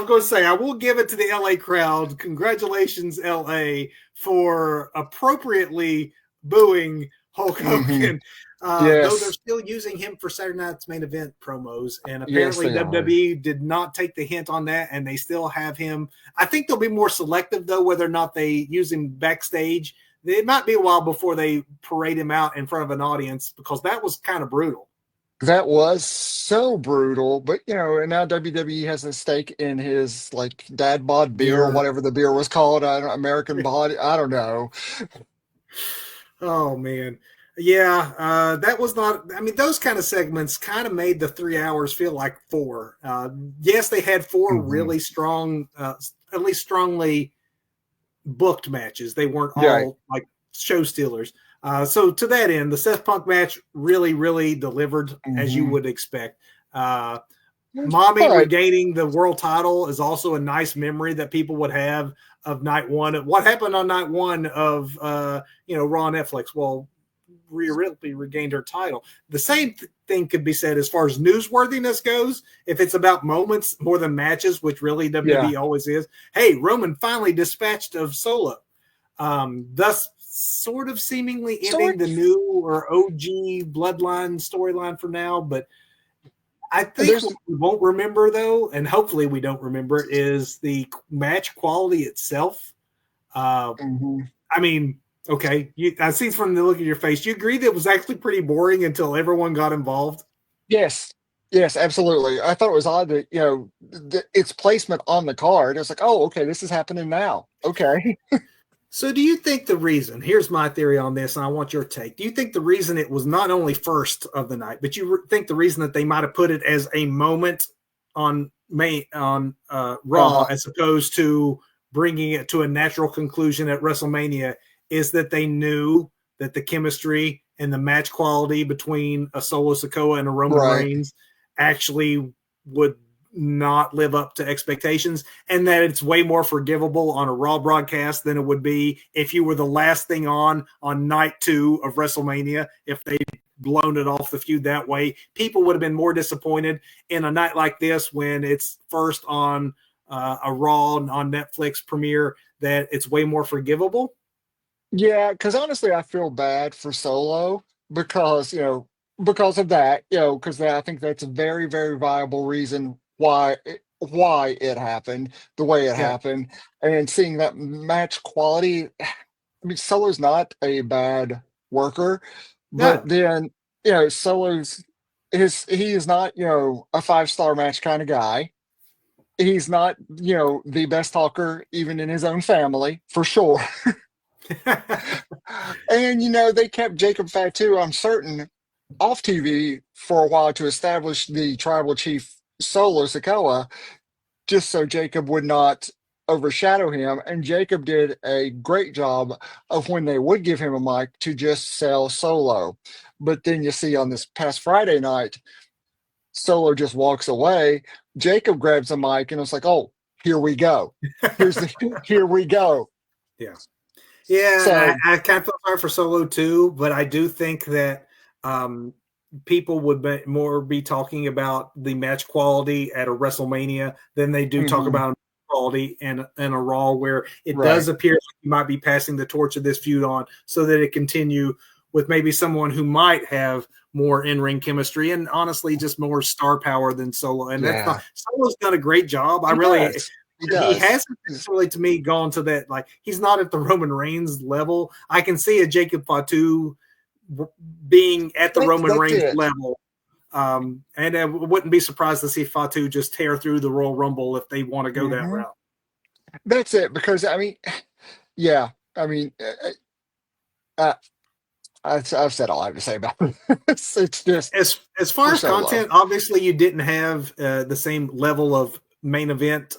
going to say, I will give it to the LA crowd. Congratulations, LA, for appropriately booing Hulk Hogan. Though they're still using him for Saturday Night's Main Event promos. And apparently WWE did not take the hint on that, and they still have him. I think they'll be more selective, though, whether or not they use him backstage. It might be a while before they parade him out in front of an audience, because that was kind of brutal. That was so brutal, but and now WWE has a stake in his like dad bod beer or Beer. whatever the beer was called, American body. I don't know. Oh man. Yeah, that was not. I mean, those kind of segments kind of made the 3 hours feel like four. Yes, they had four Hmm. really strong, at least strongly booked matches. They weren't Yeah. all like show stealers. So to that end, the Seth Punk match really, really delivered as you Hmm. would expect. Uh, Mommy But regaining the world title is also a nice memory that people would have of night one. What happened on night one of Raw on Netflix? Well, Rhea Ripley regained her title. The same thing could be said as far as newsworthiness goes. If it's about moments more than matches, which really yeah, WWE always is. Hey, Roman finally dispatched of Solo, thus sort of seemingly ending sort the of. new or OG bloodline storyline for now. But I think There's. what we won't remember, though, and hopefully we don't remember, is the match quality itself. Uh, Mhm. I mean, okay, I see from the look of your face, you agree that it was actually pretty boring until everyone got involved. Yes. Yes, absolutely. I thought it was odd that, its placement on the card. It's like, oh, okay, this is happening now. Okay. So, do you think the reason? Here's my theory on this, and I want your take. Do you think the reason it was not only first of the night, but you think the reason that they might have put it as a moment on Raw Uh-huh. as opposed to bringing it to a natural conclusion at WrestleMania is that they knew that the chemistry and the match quality between a Solo Sikoa and a Roman Right. Reigns actually would not live up to expectations, and that it's way more forgivable on a Raw broadcast than it would be if you were the last thing on night two of WrestleMania. If they'd blown it off the feud that way, people would have been more disappointed in a night like this when it's first on a Raw on Netflix premiere, that it's way more forgivable. Yeah, because honestly, I feel bad for Solo because, because of that, because I think that's a very, very viable reason why it happened the way it Yeah. happened. And seeing that match quality, I mean, Solo's not a bad worker, but No. then, Solo's he is not, a five-star match kind of guy. He's not, the best talker even in his own family, for sure. And they kept Jacob Fatu, I'm certain, off TV for a while to establish the tribal chief Solo Sikoa, just so Jacob would not overshadow him. And Jacob did a great job of when they would give him a mic to just sell Solo. But then you see on this past Friday night, Solo just walks away. Jacob grabs a mic and it's like, oh, here we go. Here we go. Yeah. Yeah, So, I kind of feel sorry for Solo too, but I do think that um, people would more be talking about the match quality at a WrestleMania than they do talk mhm, about quality in a Raw, where it right. does appear like you might be passing the torch of this feud on so that it continue with maybe someone who might have more in-ring chemistry and honestly just more star power than Solo. And that's not Yeah, Solo's done a great job. I he really does. He he does. hasn't necessarily to me gone to that, like he's not at the Roman Reigns level. I can see a Jacob Fatu being at the Roman That's Reigns it. level. And I wouldn't be surprised to see Fatu just tear through the Royal Rumble if they want to go that Hmm. route. That's it. Because I mean, yeah. I mean, I've said all I have to say about it. It's just As far for as Solo. content, obviously you didn't have the same level of main event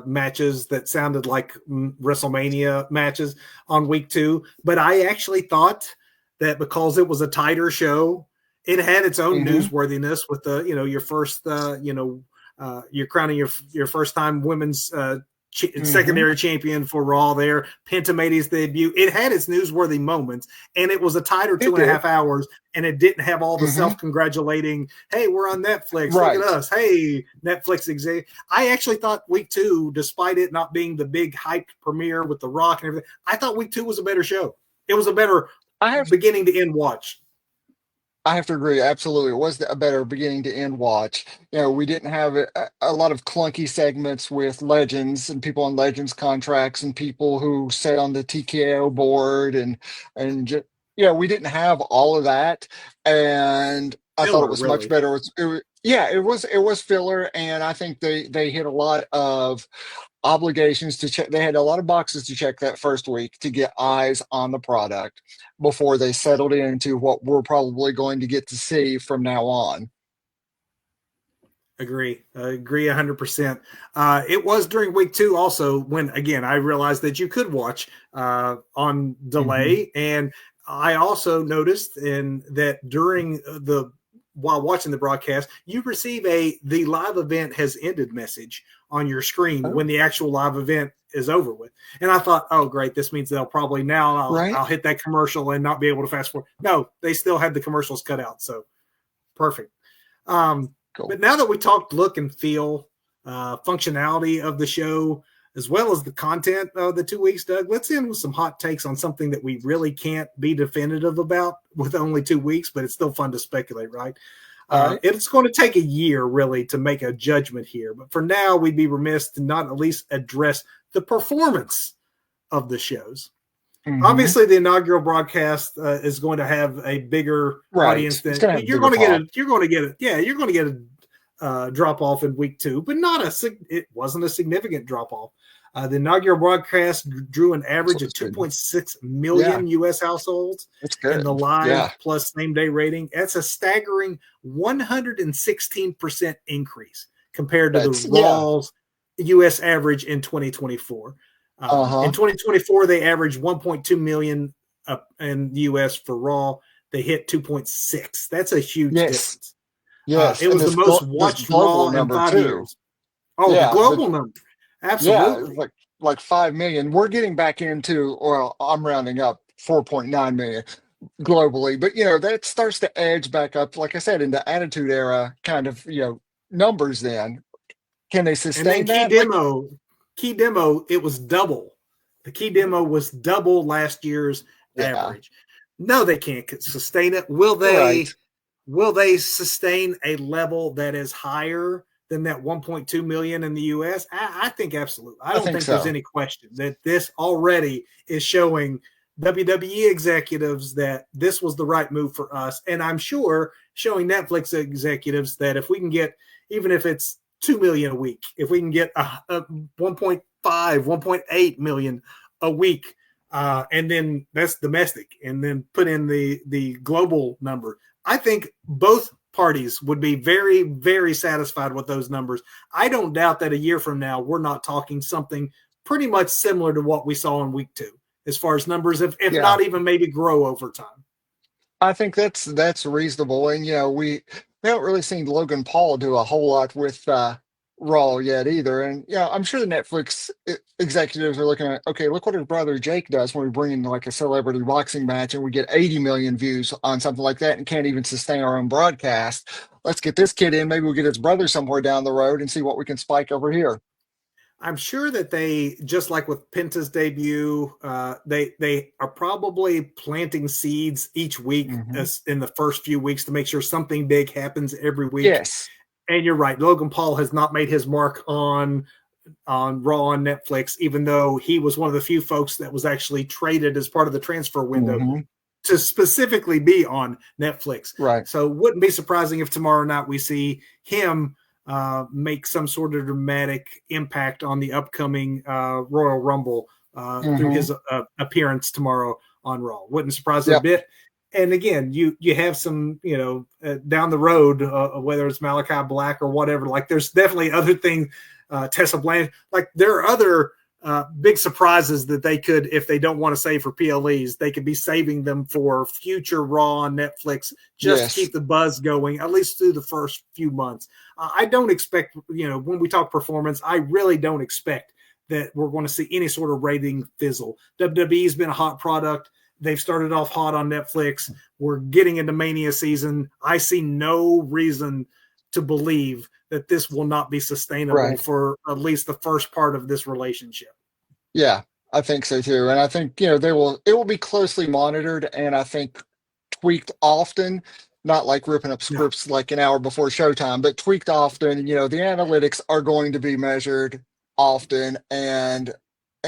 matches that sounded like WrestleMania matches on week two. But I actually thought that because it was a tighter show, it had its own Hmm. newsworthiness with the your first you're crowning your first time women's Hmm. secondary champion for Raw there. Penta made his debut. It had its newsworthy moments, and it was a tighter It two and a did. half hours, and it didn't have all the Hmm. self-congratulating, hey, we're on Netflix, look at Right. us, hey, Netflix exec. I actually thought week two, despite it not being the big hyped premiere with The Rock and everything, I thought week two was a better show. It was a better I have beginning to end watch. I have to agree. Absolutely. It was a better beginning to end watch. We didn't have a lot of clunky segments with legends and people on legends contracts and people who sat on the TKO board and just, we didn't have all of that. And I thought it filler, was much really. better. Yeah, it was filler, and I think they hit a lot of obligations to check. They had a lot of boxes to check that first week to get eyes on the product before they settled into what we're probably going to get to see from now on. Agree 100%. It was during week 2 also when, again, I realized that you could watch on Hmm. delay. And I also noticed that during while watching the broadcast, you receive the live event has ended message on your screen Oh, when the actual live event is over with. And I thought, oh, great, this means they'll probably now right. I'll hit that commercial and not be able to fast forward. No, they still had the commercials cut out. So perfect. Um, Cool. but now that we talked look and feel, functionality of the show, as well as the content of the 2 weeks, Doug, let's end with some hot takes on something that we really can't be definitive about with only 2 weeks, but it's still fun to speculate, right? All right. It's going to take a year really to make a judgment here. But for now, we'd be remiss to not at least address the performance of the shows. Hmm. Obviously, the inaugural broadcast is going to have a bigger audience Right. It's than gonna have a you're bigger going to get. pop. You're going to get it. Yeah, you're going to get a drop off in week 2, but not it wasn't a significant drop off. The inaugural broadcast drew an That's average what of it's good. 2.6 Yeah, million U.S. households, it's and the good. live Yeah, plus same day rating. That's a staggering 116% increase compared to the that's yeah. Raw's U.S. average in 2024. In Uh-huh. 2024, they averaged 1.2 million in the U.S. for Raw. They hit 2.6. That's a huge Yes. difference. Yes. It And was the most this watched global Raw in number 5 years. too. Oh, the Yeah, global number. yeah, it's Absolutely. like 5 million. We're getting back into, well, I'm rounding up 4.9 million globally, but that starts to edge back up, like I said, into attitude era kind of, numbers then. Can they And then sustain that? Like, key demo, it was double. The key demo was double last year's yeah, average. No, they can't sustain it. Will right. they sustain a level that is higher than that 1.2 million in the US? I think absolutely. I I don't think think there's so. any question that this already is showing WWE executives that this was the right move for us. And I'm sure showing Netflix executives that if we can get, even if it's 2 million a week, if we can get a 1.5, 1.8 million a week, and then that's domestic, and then put in the global number. I think both parties would be very, very satisfied with those numbers. I don't doubt that a year from now, we're not talking something pretty much similar to what we saw in week 2, as far as numbers, if Yeah. not even maybe grow over time. I think that's reasonable, and we haven't really seen Logan Paul do a whole lot with Raw yet either. And I'm sure the Netflix executives are looking at, okay, look what his brother Jake does when we bring in like a celebrity boxing match and we get 80 million views on something like that and can't even sustain our own broadcast. Let's get this kid in. Maybe we'll get his brother somewhere down the road and see what we can spike over here. I'm sure that they, just like with Penta's debut, they are probably planting seeds each week Hmm. as in the first few weeks to make sure something big happens every week. Yes. And you're right, Logan Paul has not made his mark on Raw on Netflix, even though he was one of the few folks that was actually traded as part of the transfer window Hmm. to specifically be on Netflix. Right. So it wouldn't be surprising if tomorrow night we see him make some sort of dramatic impact on the upcoming Royal Rumble through Hmm. his appearance tomorrow on Raw. Wouldn't surprise a Yep. bit. And again, you have some, down the road, whether it's Malachi Black or whatever. Like, there's definitely other things. Tessa Blanchard, like there are other big surprises that they could, if they don't want to save for PLEs, they could be saving them for future Raw on Netflix just to Yes. keep the buzz going, at least through the first few months. I don't expect, when we talk performance, I really don't expect that we're going to see any sort of rating fizzle. WWE's been a hot product. They've started off hot on Netflix. We're getting into Mania season. I see no reason to believe that this will not be sustainable Right. for at least the first part of this relationship. Yeah, I think so too. And I think, it will be closely monitored and I think tweaked often, not like ripping up Yeah. scripts like an hour before showtime, but tweaked often. The analytics are going to be measured often and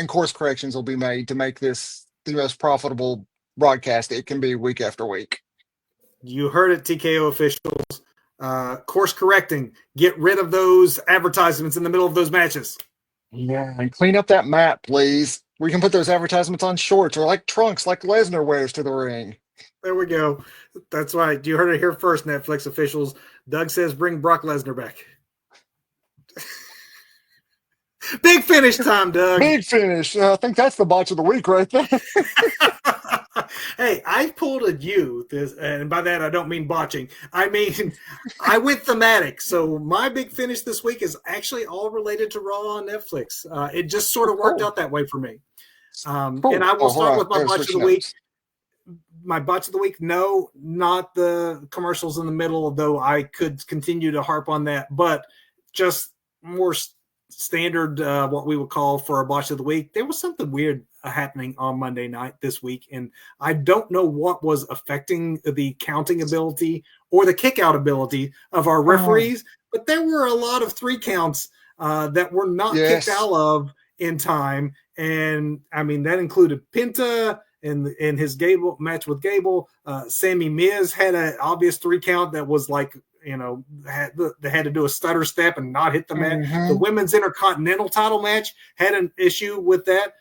course corrections will be made to make this the most profitable broadcast it can be week after week. You heard it, TKO officials. Course correcting. Get rid of those advertisements in the middle of those matches. Yeah, and clean up that map, please. We can put those advertisements on shorts or like trunks, like Lesnar wears to the ring. There we go. That's right. You heard it here first, Netflix officials. Doug says bring Brock Lesnar back. Big finish time, Doug. Big finish. I think that's the botch of the week right there. Hey, I pulled a U, and by that I don't mean botching. I mean, I went thematic. So my big finish this week is actually all related to Raw on Netflix. It just sort of worked out that way for me. Cool. And I will start with my botch of the week. Notes. My botch of the week, no, not the commercials in the middle, though I could continue to harp on that, but just more standard, what we would call for a botch of the week. There was something weird happening on Monday night this week, and I don't know what was affecting the counting ability or the kick out ability of our referees, but there were a lot of 3 counts that were not kicked out of in time. And I mean, that included Penta in his Gable match with Gable. Sammy Miz had an obvious 3 count that was like, they had to do a stutter step and not hit the mat. Mm-hmm. The women's intercontinental title match had an issue with that.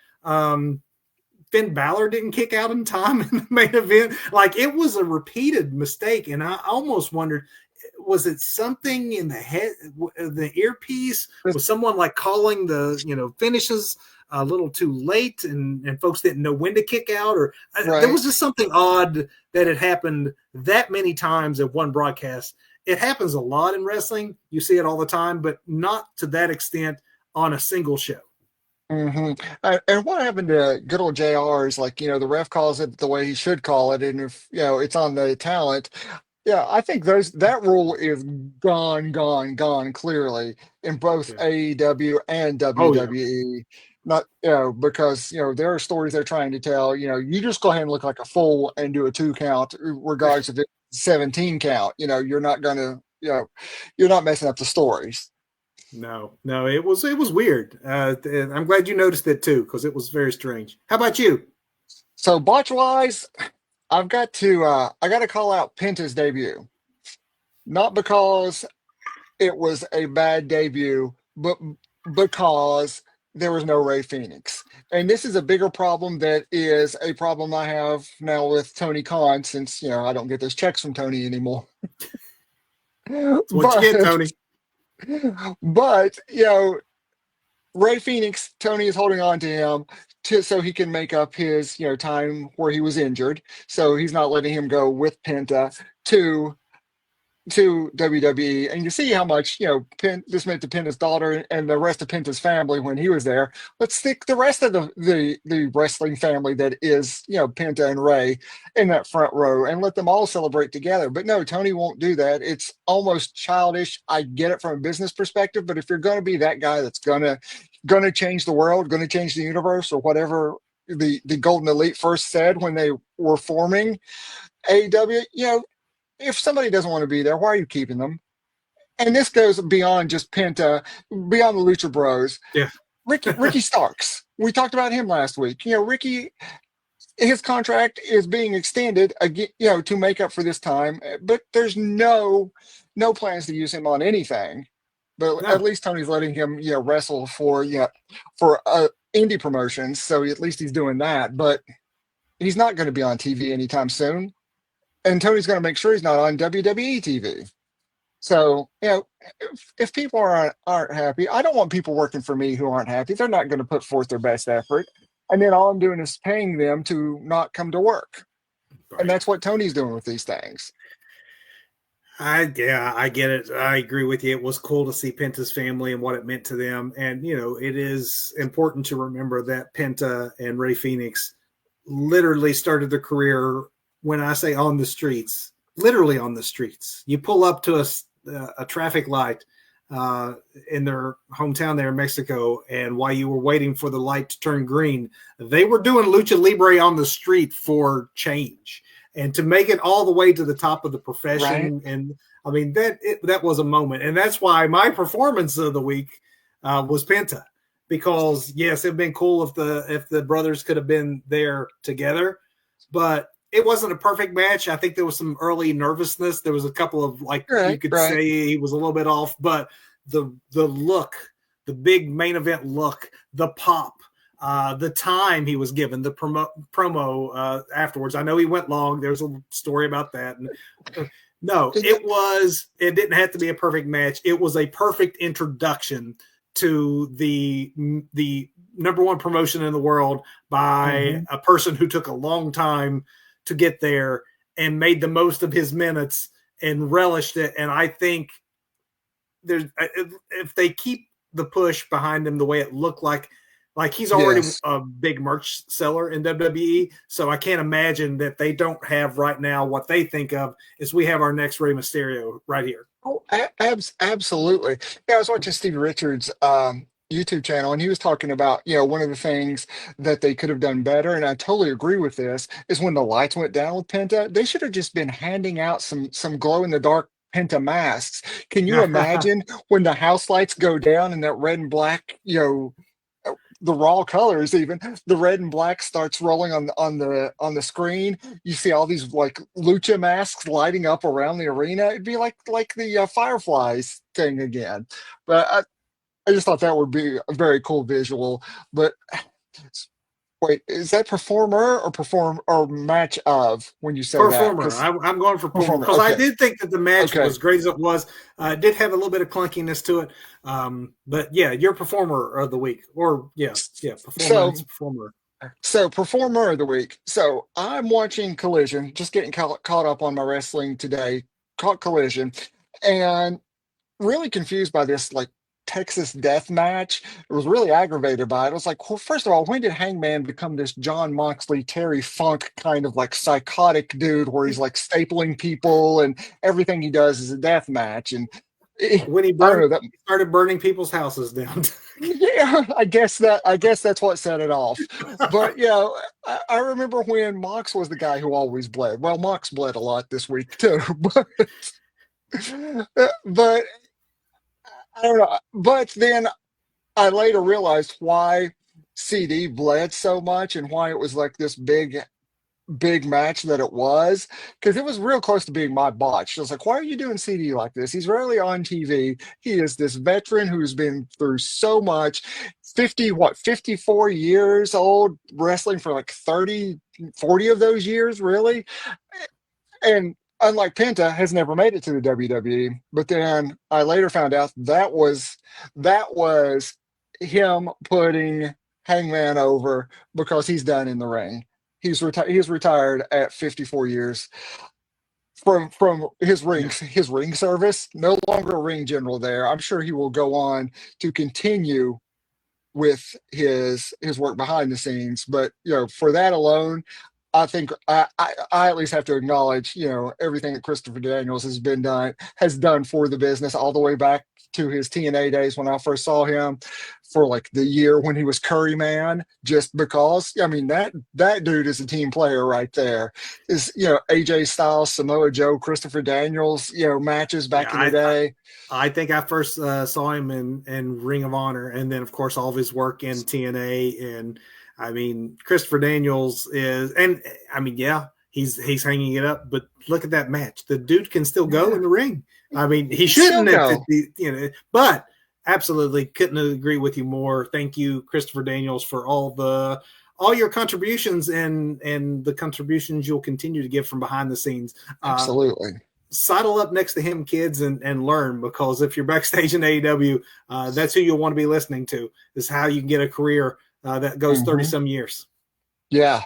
Finn Balor didn't kick out in time in the main event. Like, it was a repeated mistake. And I almost wondered, was it something in the head, the earpiece? Was someone like calling the, finishes a little too late and folks didn't know when to kick out? Or there was just something odd that had happened that many times at one broadcast. It happens a lot in wrestling. You see it all the time, but not to that extent on a single show. Mm-hmm. And what happened to good old JR is like, the ref calls it the way he should call it. And if, it's on the talent. Yeah, I think that rule is gone clearly in both AEW and WWE. Not, because, there are stories they're trying to tell, you just go ahead and look like a fool and do a 2 count, regardless if it's 17 count, you're not going to, you're not messing up the stories. No, it was weird. And I'm glad you noticed it too, because it was very strange. How about you? So botch wise, I've got to, I got to call out Penta's debut, not because it was a bad debut, but because there was no Ray Phoenix. And this is a bigger problem that is a problem I have now with Tony Khan, since, I don't get those checks from Tony anymore. What you get, Tony? But, Ray Phoenix, Tony is holding on to him so he can make up his, time where he was injured. So he's not letting him go with Penta to WWE, and you see how much this meant to Penta's daughter and the rest of Penta's family when he was there. Let's stick the rest of the wrestling family that is Penta and Ray in that front row and let them all celebrate together. But no, Tony won't do that. It's almost childish. I get it from a business perspective, but if you're going to be that guy that's gonna change the world, going to change the universe, or whatever the Golden Elite first said when they were forming AEW, if somebody doesn't want to be there, why are you keeping them? And this goes beyond just Penta, beyond the Lucha Bros. Yeah. Ricky Starks. We talked about him last week. Ricky, his contract is being extended again, to make up for this time, but there's no plans to use him on anything. But at least Tony's letting him, wrestle for indie promotions. So at least he's doing that. But he's not going to be on TV anytime soon. And Tony's going to make sure he's not on WWE TV. So, if people aren't happy, I don't want people working for me who aren't happy. They're not going to put forth their best effort. And then all I'm doing is paying them to not come to work. Right. And that's what Tony's doing with these things. I get it. I agree with you. It was cool to see Penta's family and what it meant to them. And, it is important to remember that Penta and Ray Phoenix literally started their career, when I say on the streets, literally on the streets. You pull up to a traffic light in their hometown there in Mexico, and while you were waiting for the light to turn green, they were doing lucha libre on the street for change. And to make it all the way to the top of the profession, right. And I mean, that was a moment. And that's why my performance of the week was Penta. Because, yes, it'd been cool if the brothers could have been there together, but it wasn't a perfect match. I think there was some early nervousness. There was a couple of, like, you Right, could right. say he was a little bit off, but the look, the big main event look, the pop, the time he was given, the promo afterwards. I know he went long. There's a story about that. And, no, it didn't have to be a perfect match. It was a perfect introduction to the number one promotion in the world by a person who took a long time to get there and made the most of his minutes and relished it. And I think if they keep the push behind him the way it looked like he's already Yes. a big merch seller in WWE. So I can't imagine that they don't have right now what they think of is we have our next Rey Mysterio right here. Oh, absolutely. Yeah, I was watching Steve Richards' YouTube channel, and he was talking about, one of the things that they could have done better, and I totally agree with this, is when the lights went down with Penta, they should have just been handing out some glow in the dark Penta masks. Can you imagine when the house lights go down and that red and black, the raw colors, even the red and black starts rolling on the screen. You see all these like lucha masks lighting up around the arena. It'd be like the Fireflies thing again. But I just thought that would be a very cool visual. But wait, is that performer or perform or match of when you say that? Performer. Because I'm going for performer performer. because I Okay, did think that the match okay. was great as it was. It did have a little bit of clunkiness to it. But yeah, your performer of the week, or yeah, So performance performer. So, performer of the week. So, I'm watching Collision, just getting caught up on my wrestling today. Caught Collision, and really confused by this like Texas death match. It was really aggravated by it. I was like, well, first of all, when did Hangman become this John Moxley, Terry Funk kind of like psychotic dude where he's like stapling people and everything he does is a death match? And When I don't know that. he started burning people's houses down. Yeah, I guess that's what set it off. But I remember when Mox was the guy who always bled. Well, Mox bled a lot this week too, but I don't know. But then I later realized why CD bled so much and why it was like this big match that it was, because it was real close to being my botch. I was like, why are you doing CD like this? He's rarely on TV. He is this veteran who's been through so much. 54 years old, wrestling for like 30, 40 of those years, really. And unlike Penta, has never made it to the WWE. But then I later found out that was him putting Hangman over because he's done in the ring. He's retired at 54 years from Yeah. his ring service. No longer a ring general there. I'm sure he will go on to continue with his work behind the scenes. But for that alone, I think I at least have to acknowledge everything that Christopher Daniels has done for the business all the way back to his TNA days when I first saw him for like the year when he was Curry Man. Just because I mean that dude is a team player right there. Is AJ Styles, Samoa Joe, Christopher Daniels matches Yeah, back in the day. I think I first saw him in Ring of Honor, and then of course all of his work in TNA. And I mean, Christopher Daniels is, and I mean, yeah, he's hanging it up. But look at that match; the dude can still go Yeah, in the ring. I mean, he he can still shouldn't have, go. but absolutely couldn't agree with you more. Thank you, Christopher Daniels, for all your contributions and the contributions you'll continue to give from behind the scenes. Absolutely. Sidle up next to him, kids, and learn, because if you're backstage in AEW, that's who you'll want to be listening to. Is how you can get a career that goes 30 Hmm. some years. Yeah.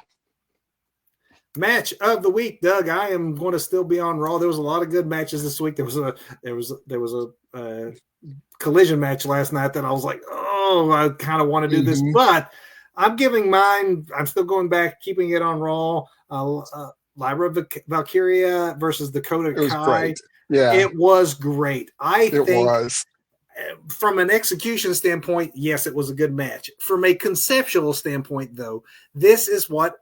Match of the week, Doug. I am going to still be on Raw. There was a lot of good matches this week. There was a collision match last night that I was like, oh, I kind of want to do this, Hmm. but I'm giving mine. I'm still going back, keeping it on Raw. Lyra Valkyria versus Dakota It was Kai. great. Yeah, It was great. I it think was. from an execution standpoint, yes, it was a good match. From a conceptual standpoint, though, this is what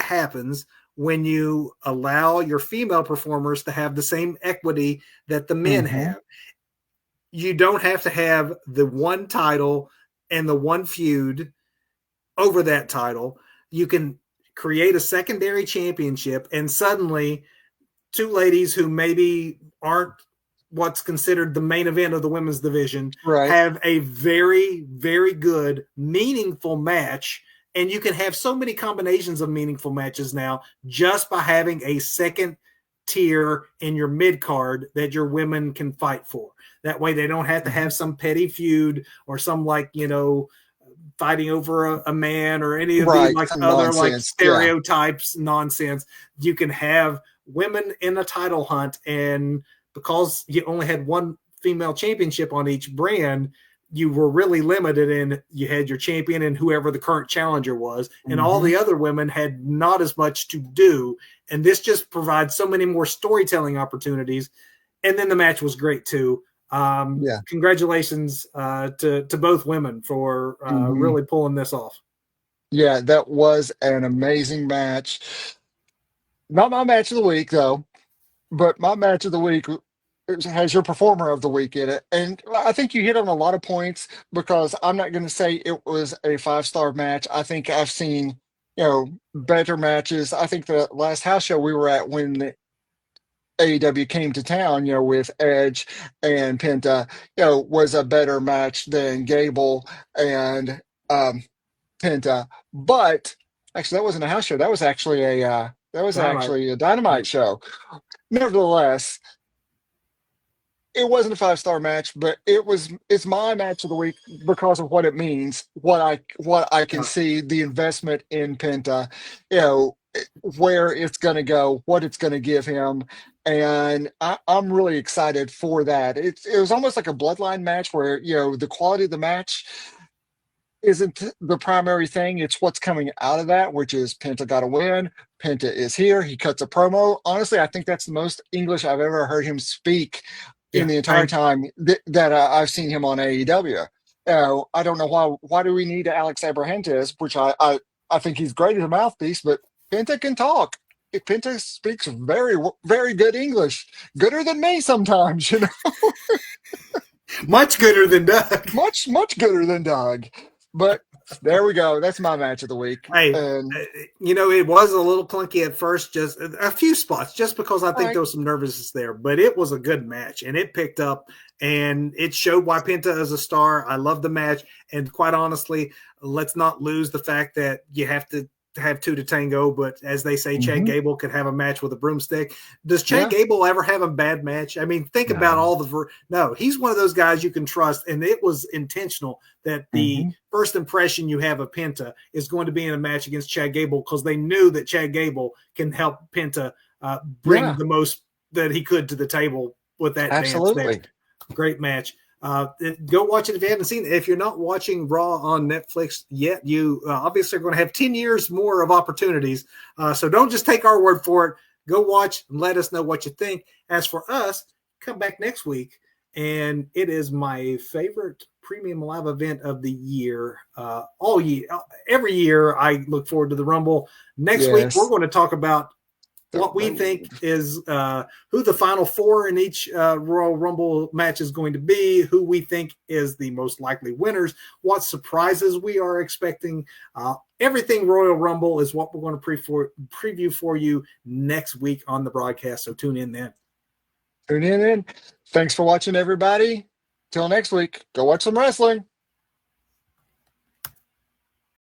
happens when you allow your female performers to have the same equity that the men Hmm. have. You don't have to have the one title and the one feud over that title. You can create a secondary championship, and suddenly two ladies who maybe aren't what's considered the main event of the women's division Right. have a very, very good, meaningful match. And you can have so many combinations of meaningful matches now just by having a second tier in your mid card that your women can fight for. That way they don't have to have some petty feud or some fighting over a man or any of the Right. Some other nonsense. Yeah. stereotypes nonsense. You can have women in a title hunt, and because you only had one female championship on each brand, you were really limited in you had your champion and whoever the current challenger was, and all the other women had not as much to do. And this just provides so many more storytelling opportunities. And then the match was great too. Congratulations to both women for really pulling this off. Yeah, that was an amazing match. Not my match of the week, though, but my match of the week has your performer of the week in it. And I think you hit on a lot of points because I'm not going to say it was a 5-star match. I think I've seen, better matches. I think the last house show we were at when the AEW came to town, with Edge and Penta, was a better match than Gable and Penta. But actually, that wasn't a house show. That was actually Dynamite. a Dynamite show. Nevertheless, it wasn't a 5-star match, but it's my match of the week because of what it means, what I can see, the investment in Penta, where it's going to go, what it's going to give him, and I'm really excited for that. It was almost like a bloodline match where the quality of the match isn't the primary thing. It's what's coming out of that, which is Penta got a win. Penta is here. He cuts a promo. Honestly, I think that's the most English I've ever heard him speak in the entire time that I've seen him on AEW. I don't know why do we need Alex Abrahantes, which I think he's great as a mouthpiece, but Penta can talk. Penta speaks very, very good English, gooder than me sometimes, Much gooder than Doug. Much, much gooder than Doug. But there we go. That's my match of the week. Hey, it was a little clunky at first, just a few spots, just because I think there was some nervousness there. But it was a good match, and it picked up, and it showed why Penta is a star. I love the match, and quite honestly, let's not lose the fact that you have to have two to tango. But as they say, Chad Gable could have a match with a broomstick. Does Chad Gable ever have a bad match? I mean, think about all the no. He's one of those guys you can trust, and it was intentional that the first impression you have of Penta is going to be in a match against Chad Gable because they knew that Chad Gable can help Penta bring the most that he could to the table with that dance there. Great match. Go watch it if you haven't seen it. If you're not watching Raw on Netflix yet, you obviously are going to have 10 years more of opportunities. So don't just take our word for it. Go watch and let us know what you think. As for us, come back next week. And it is my favorite premium live event of the year. All year, every year, I look forward to the Rumble. Next week, we're going to talk about what we think is who the final four in each Royal Rumble match is going to be, who we think is the most likely winners, what surprises we are expecting. Everything Royal Rumble is what we're going to preview for you next week on the broadcast. So tune in then. Tune in. Thanks for watching, everybody. Till next week, go watch some wrestling.